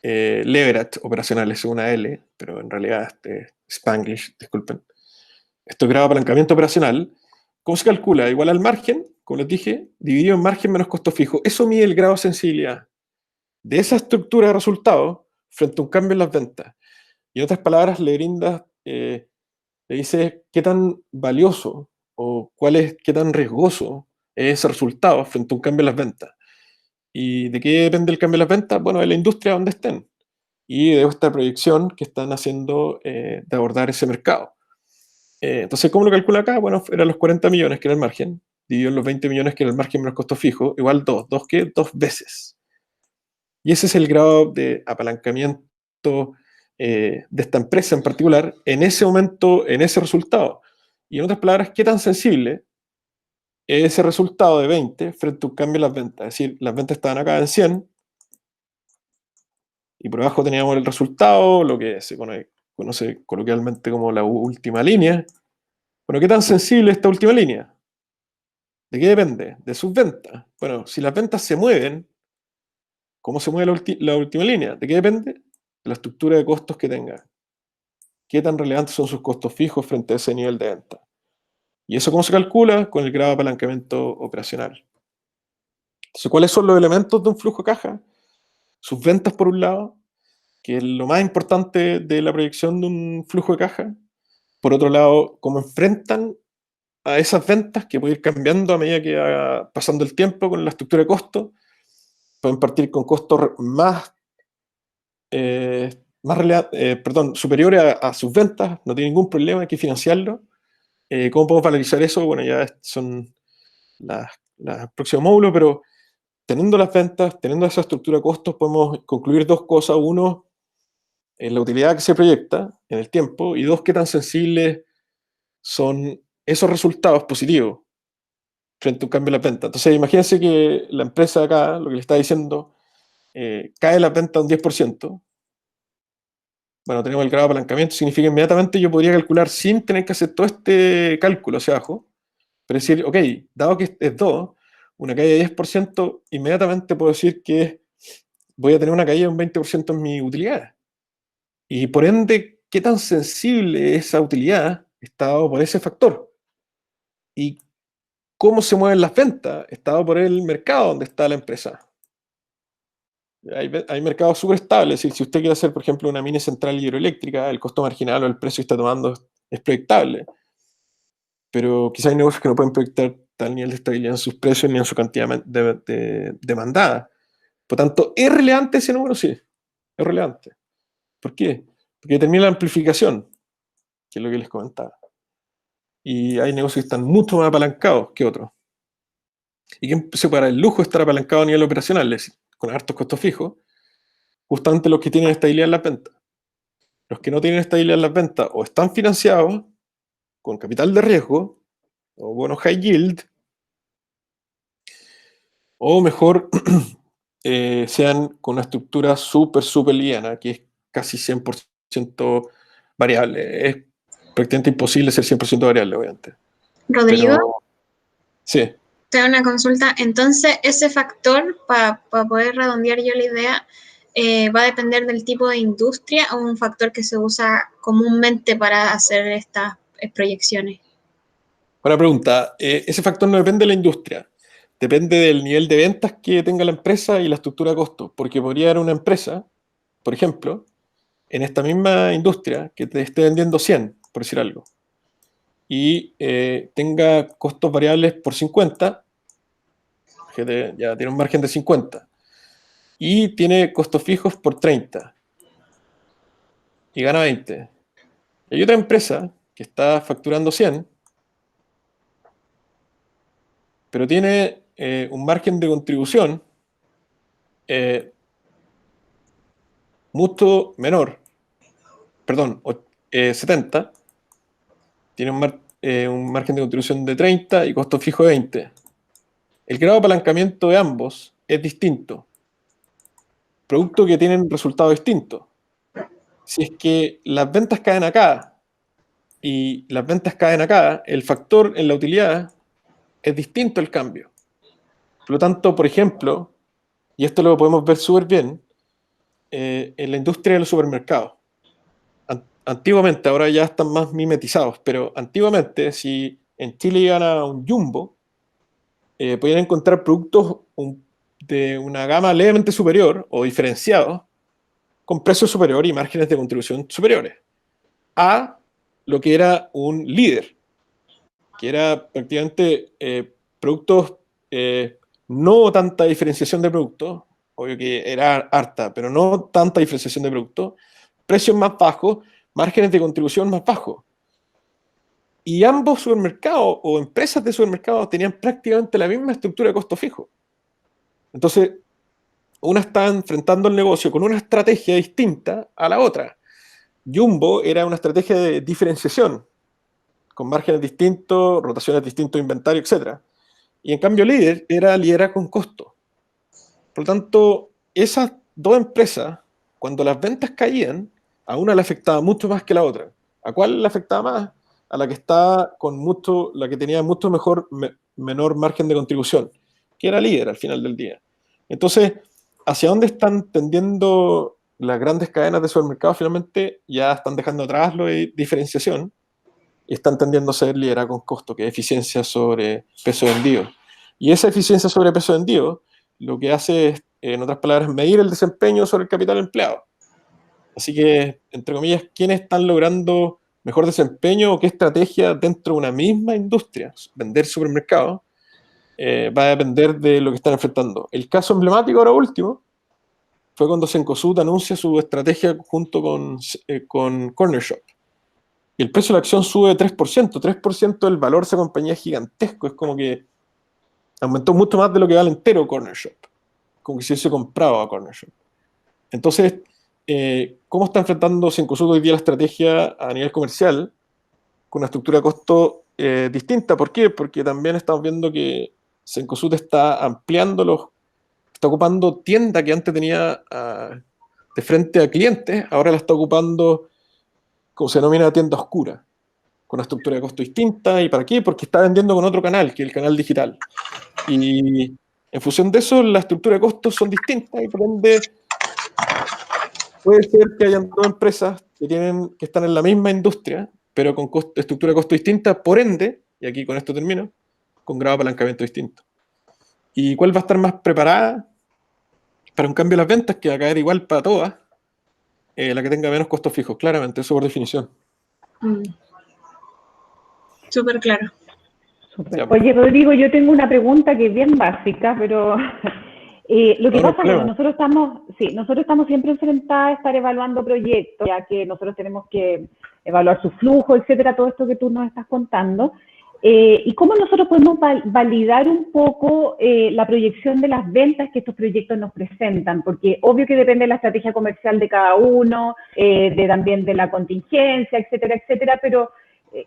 Speaker 1: leverage operacional, es una L, pero en realidad Spanglish, disculpen. Esto es grado de apalancamiento operacional. ¿Cómo se calcula? Igual al margen, como les dije, dividido en margen menos costo fijo. Eso mide el grado de sensibilidad de esa estructura de resultados frente a un cambio en las ventas. Y en otras palabras, le brinda, le dice qué tan valioso o qué tan riesgoso es ese resultado frente a un cambio en las ventas. ¿Y de qué depende el cambio en las ventas? Bueno, de la industria donde estén y de esta proyección que están haciendo de abordar ese mercado. Entonces, ¿cómo lo calcula acá? Bueno, eran los 40 millones que era el margen, dividido en los 20 millones que era el margen menos costo fijo, igual 2. ¿2 qué? 2 veces. Y ese es el grado de apalancamiento de esta empresa en particular en ese momento, en ese resultado. Y en otras palabras, ¿qué tan sensible es ese resultado de 20 frente a un cambio en las ventas? Es decir, las ventas estaban acá en 100 y por abajo teníamos el resultado, lo que se conoce coloquialmente como la última línea. Bueno, ¿qué tan sensible es esta última línea? ¿De qué depende? De sus ventas. Bueno, si las ventas se mueven, ¿cómo se mueve la última línea? ¿De qué depende? De la estructura de costos que tenga. ¿Qué tan relevantes son sus costos fijos frente a ese nivel de venta? ¿Y eso cómo se calcula? Con el grado de apalancamiento operacional. Entonces, ¿cuáles son los elementos de un flujo de caja? Sus ventas, por un lado, que es lo más importante de la proyección de un flujo de caja. Por otro lado, cómo enfrentan a esas ventas, que pueden ir cambiando a medida que va pasando el tiempo con la estructura de costos. Pueden partir con costos superiores a sus ventas, no tiene ningún problema, hay que financiarlo. ¿Cómo podemos valorizar eso? Bueno, ya son los próximos módulos, pero teniendo las ventas, teniendo esa estructura de costos, podemos concluir dos cosas. Uno, la utilidad que se proyecta en el tiempo, y dos, qué tan sensibles son esos resultados positivos frente a un cambio en las ventas. Entonces, imagínense que la empresa acá, lo que le está diciendo, cae la venta un 10%. Bueno, tenemos el grado de apalancamiento, significa inmediatamente yo podría calcular sin tener que hacer todo este cálculo hacia abajo, pero decir, ok, dado que es 2, una caída de 10%, inmediatamente puedo decir que voy a tener una caída de un 20% en mi utilidad. Y por ende, ¿qué tan sensible es esa utilidad está dado por ese factor? Y cómo se mueven las ventas está dado por el mercado donde está la empresa. Hay mercados súper estables. Si usted quiere hacer, por ejemplo, una mini central hidroeléctrica, el costo marginal o el precio que está tomando es proyectable. Pero quizás hay negocios que no pueden proyectar tal nivel de estabilidad en sus precios ni en su cantidad demandada. Por tanto, ¿es relevante ese número? Sí, es relevante. ¿Por qué? Porque determina la amplificación, que es lo que les comentaba. Y hay negocios que están mucho más apalancados que otros. ¿Y quién se para el lujo de estar apalancado a nivel operacional? Es decir, con hartos costos fijos, justamente los que tienen estabilidad en las ventas. Los que no tienen estabilidad en las ventas o están financiados con capital de riesgo o bonos high yield, o mejor, sean con una estructura súper liviana, que es casi 100% variable. Es prácticamente imposible ser 100% variable, obviamente.
Speaker 2: Rodrigo,
Speaker 1: Pero, sí.
Speaker 2: te hago una consulta. Entonces, ese factor, para poder redondear yo la idea, ¿va a depender del tipo de industria o un factor que se usa comúnmente para hacer estas proyecciones?
Speaker 1: Buena pregunta. Ese factor no depende de la industria. Depende del nivel de ventas que tenga la empresa y la estructura de costos. Porque podría haber una empresa, por ejemplo, en esta misma industria, que te esté vendiendo 100, por decir algo, y tenga costos variables por 50, que ya tiene un margen de 50, y tiene costos fijos por 30, y gana 20. Y hay otra empresa que está facturando 100, pero tiene un margen de contribución mucho menor, perdón, 70, tiene un margen de contribución de 30 y costo fijo de 20. El grado de apalancamiento de ambos es distinto, producto que tienen resultados distintos. Si es que las ventas caen acá y las ventas caen acá, el factor en la utilidad es distinto el cambio. Por lo tanto, por ejemplo, y esto lo podemos ver súper bien, en la industria de los supermercados. Antiguamente, ahora ya están más mimetizados, pero antiguamente, si en Chile iban a un Jumbo, podían encontrar productos de una gama levemente superior o diferenciados, con precio superior y márgenes de contribución superiores, a lo que era un líder, que era prácticamente productos, no tanta diferenciación de productos, obvio que era harta, pero no tanta diferenciación de productos, precios más bajos, márgenes de contribución más bajos. Y ambos supermercados o empresas de supermercados tenían prácticamente la misma estructura de costo fijo. Entonces, una está enfrentando el negocio con una estrategia distinta a la otra. Jumbo era una estrategia de diferenciación, con márgenes distintos, rotaciones distintos, inventario, etc. Y en cambio Líder era liderar con costo. Por lo tanto, esas dos empresas, cuando las ventas caían, a una le afectaba mucho más que la otra. ¿A cuál le afectaba más? A la que está la que tenía mucho menor margen de contribución, que era Líder al final del día. Entonces, ¿hacia dónde están tendiendo las grandes cadenas de supermercados? Finalmente ya están dejando atrás lo de diferenciación y están tendiendo a ser liderazgo con costo, que es eficiencia sobre peso vendido. Y esa eficiencia sobre peso vendido lo que hace es, en otras palabras, medir el desempeño sobre el capital empleado. Así que, entre comillas, ¿quiénes están logrando mejor desempeño o qué estrategia dentro de una misma industria, vender supermercados, va a depender de lo que están enfrentando? El caso emblemático ahora último fue cuando Cencosud anuncia su estrategia junto con Cornershop. Y el precio de la acción sube 3%. 3% del valor de esa compañía es gigantesco. Es como que aumentó mucho más de lo que vale entero Cornershop. Como que si hubiese comprado a Cornershop. Entonces, ¿cómo está enfrentando Cencosud hoy día la estrategia a nivel comercial con una estructura de costo distinta? ¿Por qué? Porque también estamos viendo que Cencosud está ampliando está ocupando tienda que antes tenía de frente a clientes, ahora la está ocupando, como se denomina, tienda oscura, con una estructura de costo distinta. ¿Y para qué? Porque está vendiendo con otro canal, que es el canal digital. Y en función de eso, la estructura de costos son distintas y por ende puede ser que hayan dos empresas que están en la misma industria, pero con estructura de costo distinta, por ende, y aquí con esto termino, con grado de apalancamiento distinto. ¿Y cuál va a estar más preparada para un cambio de las ventas, que va a caer igual para todas? La que tenga menos costos fijos, claramente, eso por definición.
Speaker 2: Súper claro.
Speaker 3: Oye, Rodrigo, yo tengo una pregunta que es bien básica, pero Lo que
Speaker 1: No, no hay
Speaker 3: pasa, bueno,
Speaker 1: problema.
Speaker 3: nosotros estamos siempre enfrentados a estar evaluando proyectos, ya que nosotros tenemos que evaluar su flujo, etcétera, todo esto que tú nos estás contando. Y cómo nosotros podemos validar un poco la proyección de las ventas que estos proyectos nos presentan, porque obvio que depende de la estrategia comercial de cada uno, también de la contingencia, etcétera, etcétera, pero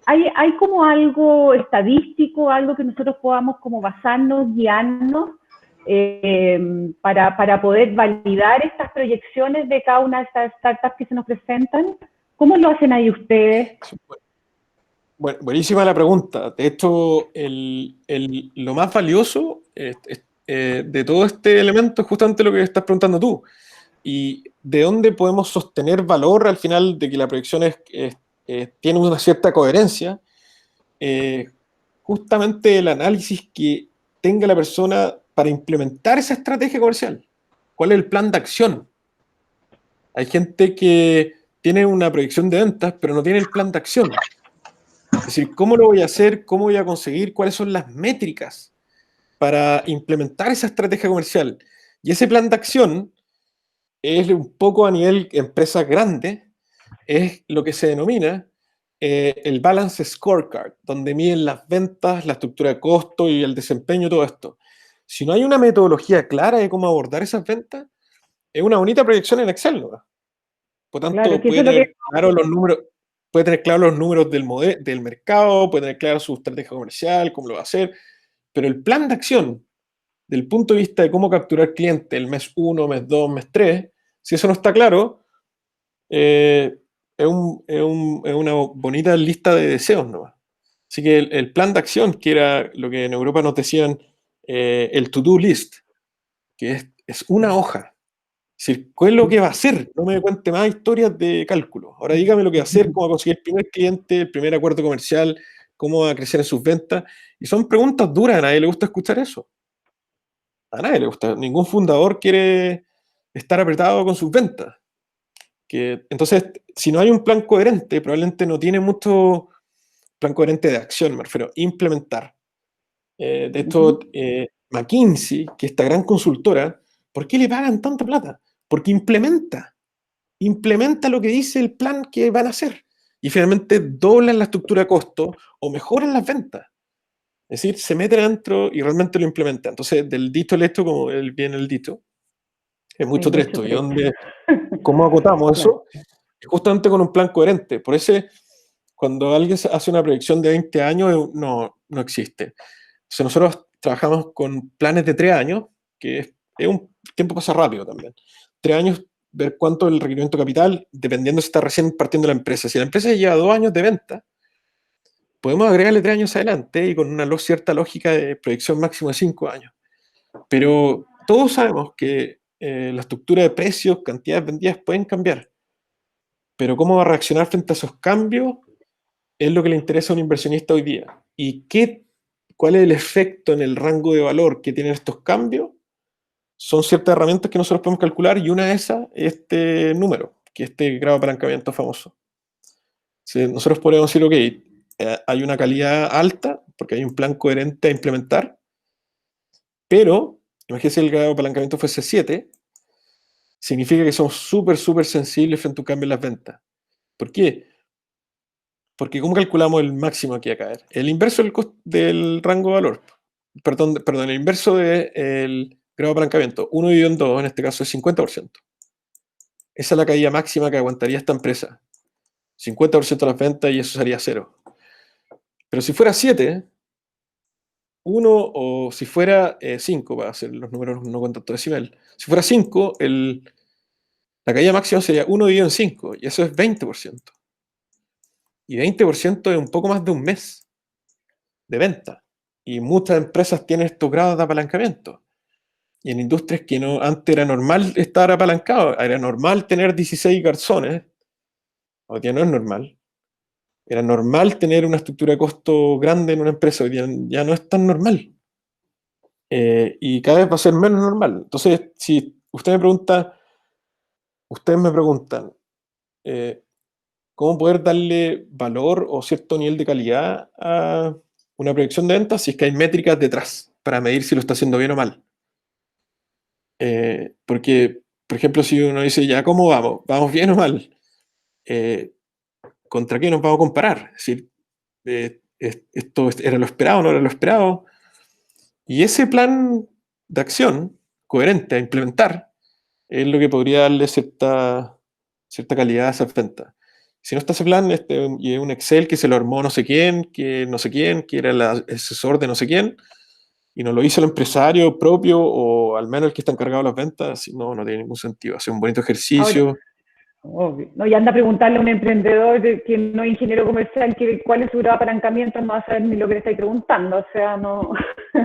Speaker 3: hay como algo estadístico, algo que nosotros podamos como basarnos, guiarnos para poder validar estas proyecciones de cada una de estas startups que se nos presentan. ¿Cómo lo hacen ahí ustedes?
Speaker 1: Bueno, buenísima la pregunta. De hecho, lo más valioso de todo este elemento es justamente lo que estás preguntando tú. Y de dónde podemos sostener valor al final de que la proyección tiene una cierta coherencia. Justamente el análisis que tenga la persona para implementar esa estrategia comercial. ¿Cuál es el plan de acción? Hay gente que tiene una proyección de ventas, pero no tiene el plan de acción. Es decir, ¿cómo lo voy a hacer? ¿Cómo voy a conseguir? ¿Cuáles son las métricas para implementar esa estrategia comercial? Y ese plan de acción es un poco a nivel empresa grande, es lo que se denomina el Balance Scorecard, donde miden las ventas, la estructura de costo y el desempeño, todo esto. Si no hay una metodología clara de cómo abordar esas ventas, es una bonita proyección en Excel, ¿no? Por
Speaker 3: Claro,
Speaker 1: tanto,
Speaker 3: que eso es lo que...
Speaker 1: puede tener claros los números del mercado, puede tener claro su estrategia comercial, cómo lo va a hacer, pero el plan de acción, del punto de vista de cómo capturar cliente el mes 1, mes 2, mes 3, si eso no está claro, es una bonita lista de deseos, ¿no? Así que el plan de acción, que era lo que en Europa nos decían el to-do list, que es una hoja. Es decir, ¿cuál es lo que va a hacer? No me cuente más historias de cálculo. Ahora dígame lo que va a hacer, cómo va a conseguir el primer cliente, el primer acuerdo comercial, cómo va a crecer en sus ventas. Y son preguntas duras, a nadie le gusta escuchar eso. A nadie le gusta. Ningún fundador quiere estar apretado con sus ventas. Entonces, si no hay un plan coherente, probablemente no tiene mucho plan coherente de acción, me refiero, implementar. De hecho, McKinsey, que es esta gran consultora, ¿por qué le pagan tanta plata? Porque implementa lo que dice el plan que van a hacer. Y finalmente doblan la estructura de costo o mejoran las ventas. Es decir, se mete adentro y realmente lo implementa. Entonces, del dicho al hecho, como viene el dicho, es
Speaker 3: Hay
Speaker 1: mucho
Speaker 3: mucho
Speaker 1: trecho.
Speaker 3: trecho.
Speaker 1: ¿Cómo acotamos
Speaker 3: Claro.
Speaker 1: eso? Justamente con un plan coherente. Por eso, cuando alguien hace una proyección de 20 años, no existe. Entonces, nosotros trabajamos con planes de 3 años, que es un tiempo pasa rápido también. 3 años, ver cuánto es el requerimiento de capital, dependiendo si está recién partiendo la empresa. Si la empresa lleva 2 años de venta, podemos agregarle 3 años adelante y con una cierta lógica de proyección máximo de 5 años. Pero todos sabemos que la estructura de precios, cantidades vendidas pueden cambiar. Pero cómo va a reaccionar frente a esos cambios es lo que le interesa a un inversionista hoy día. ¿Y cuál es el efecto en el rango de valor que tienen estos cambios? Son ciertas herramientas que nosotros podemos calcular y una de esas es este número, que es este grado de apalancamiento famoso. Si nosotros podemos decir, ok, hay una calidad alta porque hay un plan coherente a implementar, pero imagínense el grado de apalancamiento fuese 7, significa que somos súper, súper sensibles frente a un cambio en las ventas. ¿Por qué? Porque ¿cómo calculamos el máximo que va a caer? El inverso del rango de valor. Perdón, el inverso del grado de apalancamiento. 1 dividido en 2, en este caso es 50%. Esa es la caída máxima que aguantaría esta empresa. 50% de las ventas y eso sería 0. Pero si fuera 7, 1 o si fuera 5, para hacer los números no con tanto decimal. Si fuera 5, la caída máxima sería 1 dividido en 5 y eso es 20%. Y 20% es un poco más de un mes de venta. Y muchas empresas tienen estos grados de apalancamiento. Y en industrias que antes era normal estar apalancado, era normal tener 16 garzones, hoy día no es normal. Era normal tener una estructura de costo grande en una empresa, hoy día ya no es tan normal. Y cada vez va a ser menos normal. Entonces, si ustedes me preguntan, ¿cómo poder darle valor o cierto nivel de calidad a una proyección de ventas si es que hay métricas detrás para medir si lo está haciendo bien o mal? Porque, por ejemplo, si uno dice, ya, ¿cómo vamos? ¿Vamos bien o mal? ¿Contra qué nos vamos a comparar? Es decir, ¿esto era lo esperado, no era lo esperado? Y ese plan de acción coherente a implementar es lo que podría darle cierta calidad a esas ventas. Si no está ese plan, y es un Excel que se lo armó no sé quién, que era el asesor de no sé quién, y no lo hizo el empresario propio, o al menos el que está encargado de las ventas, no tiene ningún sentido. Hace un bonito ejercicio.
Speaker 3: Ahora, obvio. No, y anda a preguntarle a un emprendedor que no es ingeniero comercial cuál es su grado de apalancamiento, no va a saber ni lo que le estáis preguntando, o sea, no.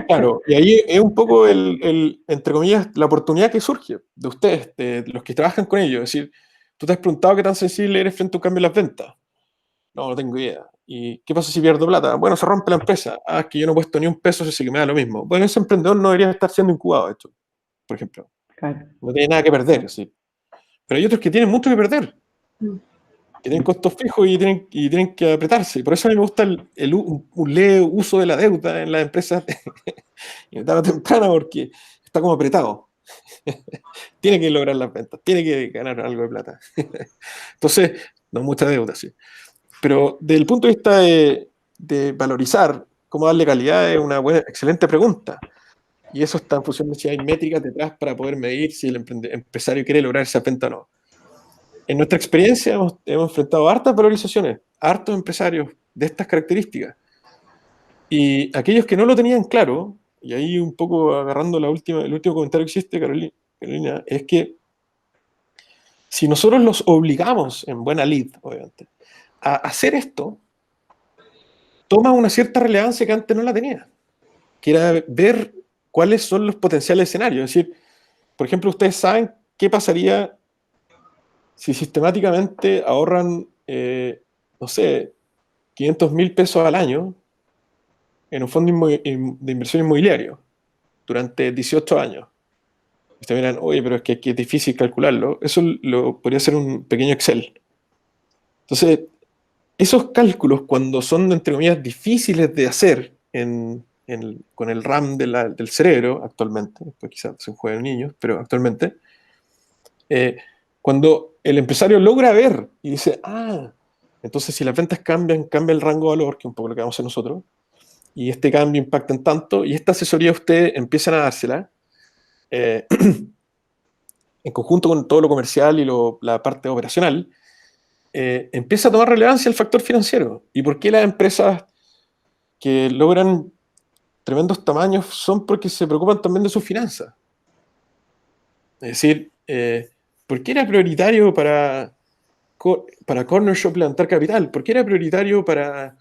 Speaker 1: Claro, y ahí es un poco entre comillas, la oportunidad que surge de ustedes, de los que trabajan con ellos. Es decir, tú te has preguntado qué tan sensible eres frente a un cambio en las ventas. No tengo idea. ¿Y qué pasa si pierdo plata? Bueno, se rompe la empresa. Ah, es que yo no he puesto ni un peso, así que me da lo mismo. Bueno, ese emprendedor no debería estar siendo incubado, de hecho, por ejemplo.
Speaker 3: Claro.
Speaker 1: No tiene nada que perder, ¿sí? Pero hay otros que tienen mucho que perder, que tienen costos fijos y tienen que apretarse. Por eso a mí me gusta un leve uso de la deuda en las empresas en etapa temprana, porque está como apretado. Tiene que lograr las ventas, tiene que ganar algo de plata. Entonces, no mucha deuda, sí. Pero desde el punto de vista de valorizar cómo darle calidad, es una excelente pregunta. Y eso está en función de si hay métricas detrás para poder medir si el empresario quiere lograr esa venta o no. En nuestra experiencia hemos enfrentado hartas valorizaciones, hartos empresarios de estas características. Y aquellos que no lo tenían claro, y ahí un poco agarrando el último comentario que hiciste, Carolina, es que si nosotros los obligamos, en buena lid, obviamente, a hacer esto, toma una cierta relevancia que antes no la tenía, que era ver cuáles son los potenciales escenarios. Es decir, por ejemplo, ustedes saben qué pasaría si sistemáticamente ahorran, no sé, 500.000 pesos al año en un fondo de inversión inmobiliario durante 18 años. Ustedes miran, oye, pero es que es difícil calcularlo. Eso lo podría ser un pequeño Excel. Entonces, esos cálculos, cuando son, entre comillas, difíciles de hacer con el RAM del cerebro actualmente, pues quizás se juegan niños, pero actualmente, cuando el empresario logra ver y dice, entonces si las ventas cambian, cambia el rango de valor, que es un poco lo que vamos a hacer nosotros, y este cambio impacta en tanto, y esta asesoría ustedes empiezan a dársela, en conjunto con todo lo comercial y la parte operacional, empieza a tomar relevancia el factor financiero. ¿Y por qué las empresas que logran tremendos tamaños son porque se preocupan también de sus finanzas? Es decir, ¿por qué era prioritario para Corner Shop levantar capital? ¿Por qué era prioritario para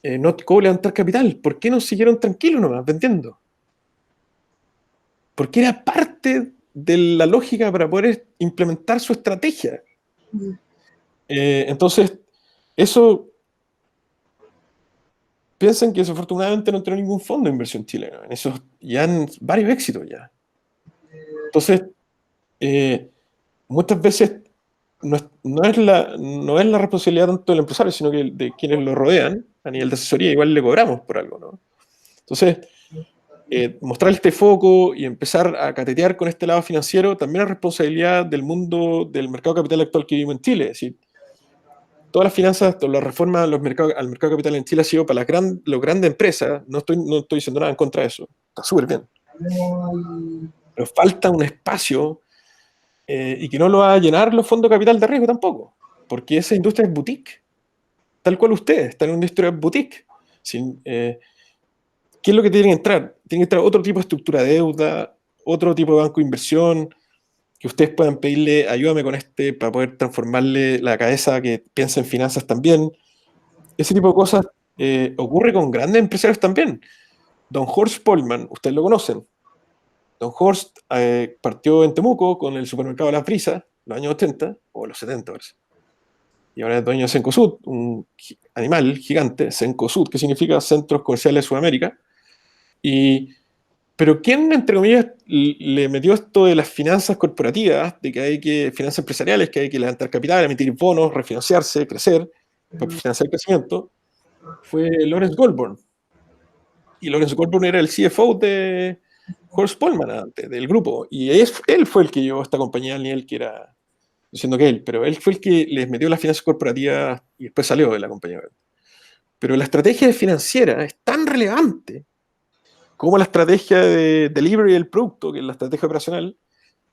Speaker 1: NotCo levantar capital? ¿Por qué no siguieron tranquilos nomás vendiendo? Porque era parte de la lógica para poder implementar su estrategia. Entonces, eso, piensen que desafortunadamente no entró ningún fondo de inversión chileno. En eso ya han varios éxitos ya. Entonces, muchas veces no es la responsabilidad tanto del empresario, sino que de quienes lo rodean, a nivel de asesoría, igual le cobramos por algo, ¿no? Entonces, mostrar este foco y empezar a catetear con este lado financiero también es responsabilidad del mundo del mercado capital actual que vivimos en Chile. Es decir, todas las finanzas, todas las reformas al mercado capital en Chile ha sido para las grandes empresas. No estoy diciendo nada en contra de eso. Está súper bien. Pero falta un espacio y que no lo va a llenar los fondos de capital de riesgo tampoco. Porque esa industria es boutique. Tal cual ustedes están en una industria boutique. ¿Qué es lo que tiene que entrar? Tiene que entrar otro tipo de estructura de deuda, otro tipo de banco de inversión, que ustedes puedan pedirle, ayúdame con para poder transformarle la cabeza, que piense en finanzas también. Ese tipo de cosas ocurre con grandes empresarios también. Don Horst Polman, ustedes lo conocen. Don Horst partió en Temuco con el supermercado Las Brisas, los años 80, o los 70, parece. Y ahora es dueño de Cencosud, un animal gigante, Cencosud, que significa Centros Comerciales de Sudamérica. Pero ¿quién, entre comillas, le metió esto de las finanzas corporativas, de que finanzas empresariales, que hay que levantar capital, emitir bonos, refinanciarse, crecer, para financiar el crecimiento? Fue Lawrence Goldborn. Y Lawrence Goldborn era el CFO de Horst Polman antes, del grupo, y él fue el que llevó a esta compañía al nivel que era, diciendo que él, pero él fue el que les metió las finanzas corporativas y después salió de la compañía. Pero la estrategia financiera es tan relevante como la estrategia de delivery del producto, que es la estrategia operacional,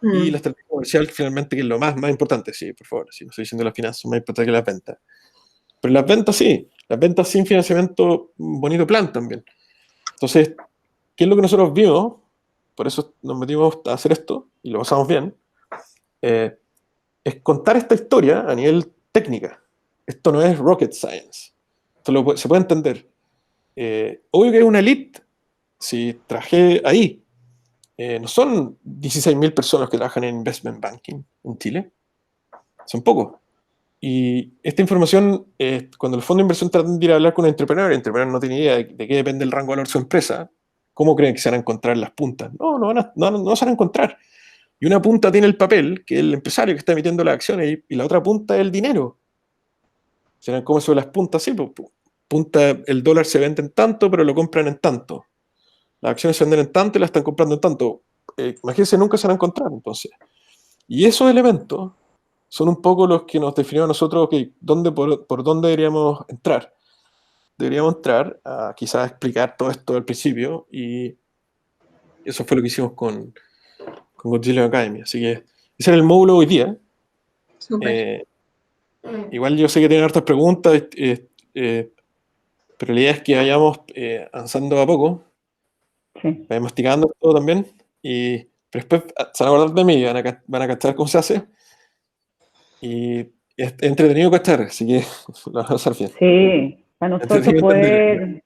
Speaker 1: y la estrategia comercial, finalmente, que es lo más importante. Sí, por favor, sí, no estoy diciendo las finanzas, más importante que las ventas. Pero las ventas sí, las ventas sin financiamiento, un bonito plan también. Entonces, ¿qué es lo que nosotros vimos? Por eso nos metimos a hacer esto, y lo pasamos bien, es contar esta historia a nivel técnica. Esto no es rocket science. Esto se puede entender. Obvio que es una elite. Si trabajé ahí, no son 16.000 personas que trabajan en investment banking en Chile. Son pocos. Y esta información, cuando el fondo de inversión trata de ir a hablar con un entrepreneur, el entrepreneur no tiene idea de qué depende el rango de valor de su empresa, ¿cómo creen que se van a encontrar las puntas? No se van a encontrar. Y una punta tiene el papel, que es el empresario que está emitiendo las acciones, y la otra punta es el dinero. ¿Serán cómo son las puntas? Sí, pues, punta, el dólar se vende en tanto, pero lo compran en tanto. Las acciones se venden en tanto y las están comprando en tanto. Imagínense, nunca se van a encontrar, entonces. Y esos elementos son un poco los que nos definió a nosotros, okay, por dónde deberíamos entrar. Deberíamos entrar a quizás explicar todo esto al principio, y eso fue lo que hicimos con Godzilla Academy. Así que ese era el módulo hoy día. Igual yo sé que tienen hartas preguntas, pero la idea es que vayamos avanzando a poco, vayamos masticando todo también, pero después se van a acordar de mí, van a cachar cómo se hace, y es entretenido cachar, así que lo van a hacer bien.
Speaker 3: Sí, para nosotros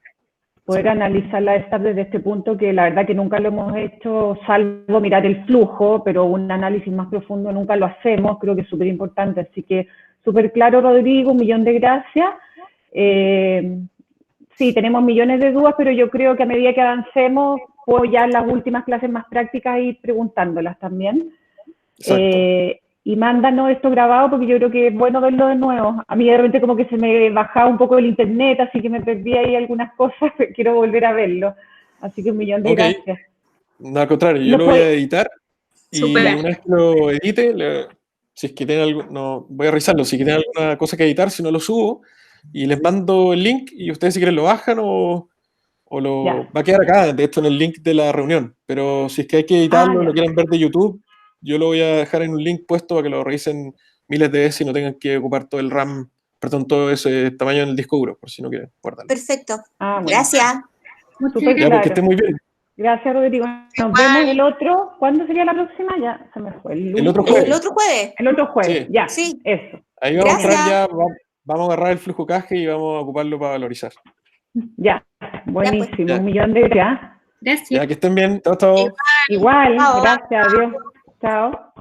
Speaker 3: poder analizar la startup desde este punto, que la verdad que nunca lo hemos hecho, salvo mirar el flujo, pero un análisis más profundo nunca lo hacemos, creo que es súper importante. Así que súper claro, Rodrigo, un millón de gracias. Sí, tenemos millones de dudas, pero yo creo que a medida que avancemos, puedo ya en las últimas clases más prácticas ir preguntándolas también. Y mándanos esto grabado, porque yo creo que es bueno verlo de nuevo. A mí de repente como que se me bajaba un poco el internet, así que me perdí ahí algunas cosas, pero quiero volver a verlo. Así que un millón de gracias.
Speaker 1: No, al contrario, yo lo voy a editar, y una vez que lo edite, si es que tiene algo, no, voy a revisarlo, si tiene alguna cosa que editar, si no lo subo, y les mando el link, y ustedes si quieren lo bajan o va a quedar acá, de hecho, en el link de la reunión. Pero si es que hay que editarlo, lo quieren ver de YouTube, yo lo voy a dejar en un link puesto para que lo revisen miles de veces y no tengan que ocupar todo el RAM, perdón, todo ese tamaño en el disco duro, por si no quieren guardarlo.
Speaker 5: Perfecto.
Speaker 3: Bueno.
Speaker 5: Gracias.
Speaker 3: Súper
Speaker 1: claro. Porque esté muy bien.
Speaker 3: Gracias, Rodrigo. Nos vemos el otro. ¿Cuándo sería la próxima? Ya se me fue.
Speaker 1: El otro jueves.
Speaker 5: El otro jueves.
Speaker 3: El otro jueves,
Speaker 1: sí.
Speaker 3: ya.
Speaker 5: Sí.
Speaker 3: Eso.
Speaker 1: Ahí vamos a entrar ya, vamos a agarrar el flujo caja y vamos a ocuparlo para valorizar.
Speaker 3: Ya, buenísimo.
Speaker 1: Ya.
Speaker 3: Un millón de gracias.
Speaker 4: Gracias.
Speaker 1: Ya, que estén bien. Chao, chao.
Speaker 3: Igual,
Speaker 5: Chao.
Speaker 3: gracias, adiós. Chao.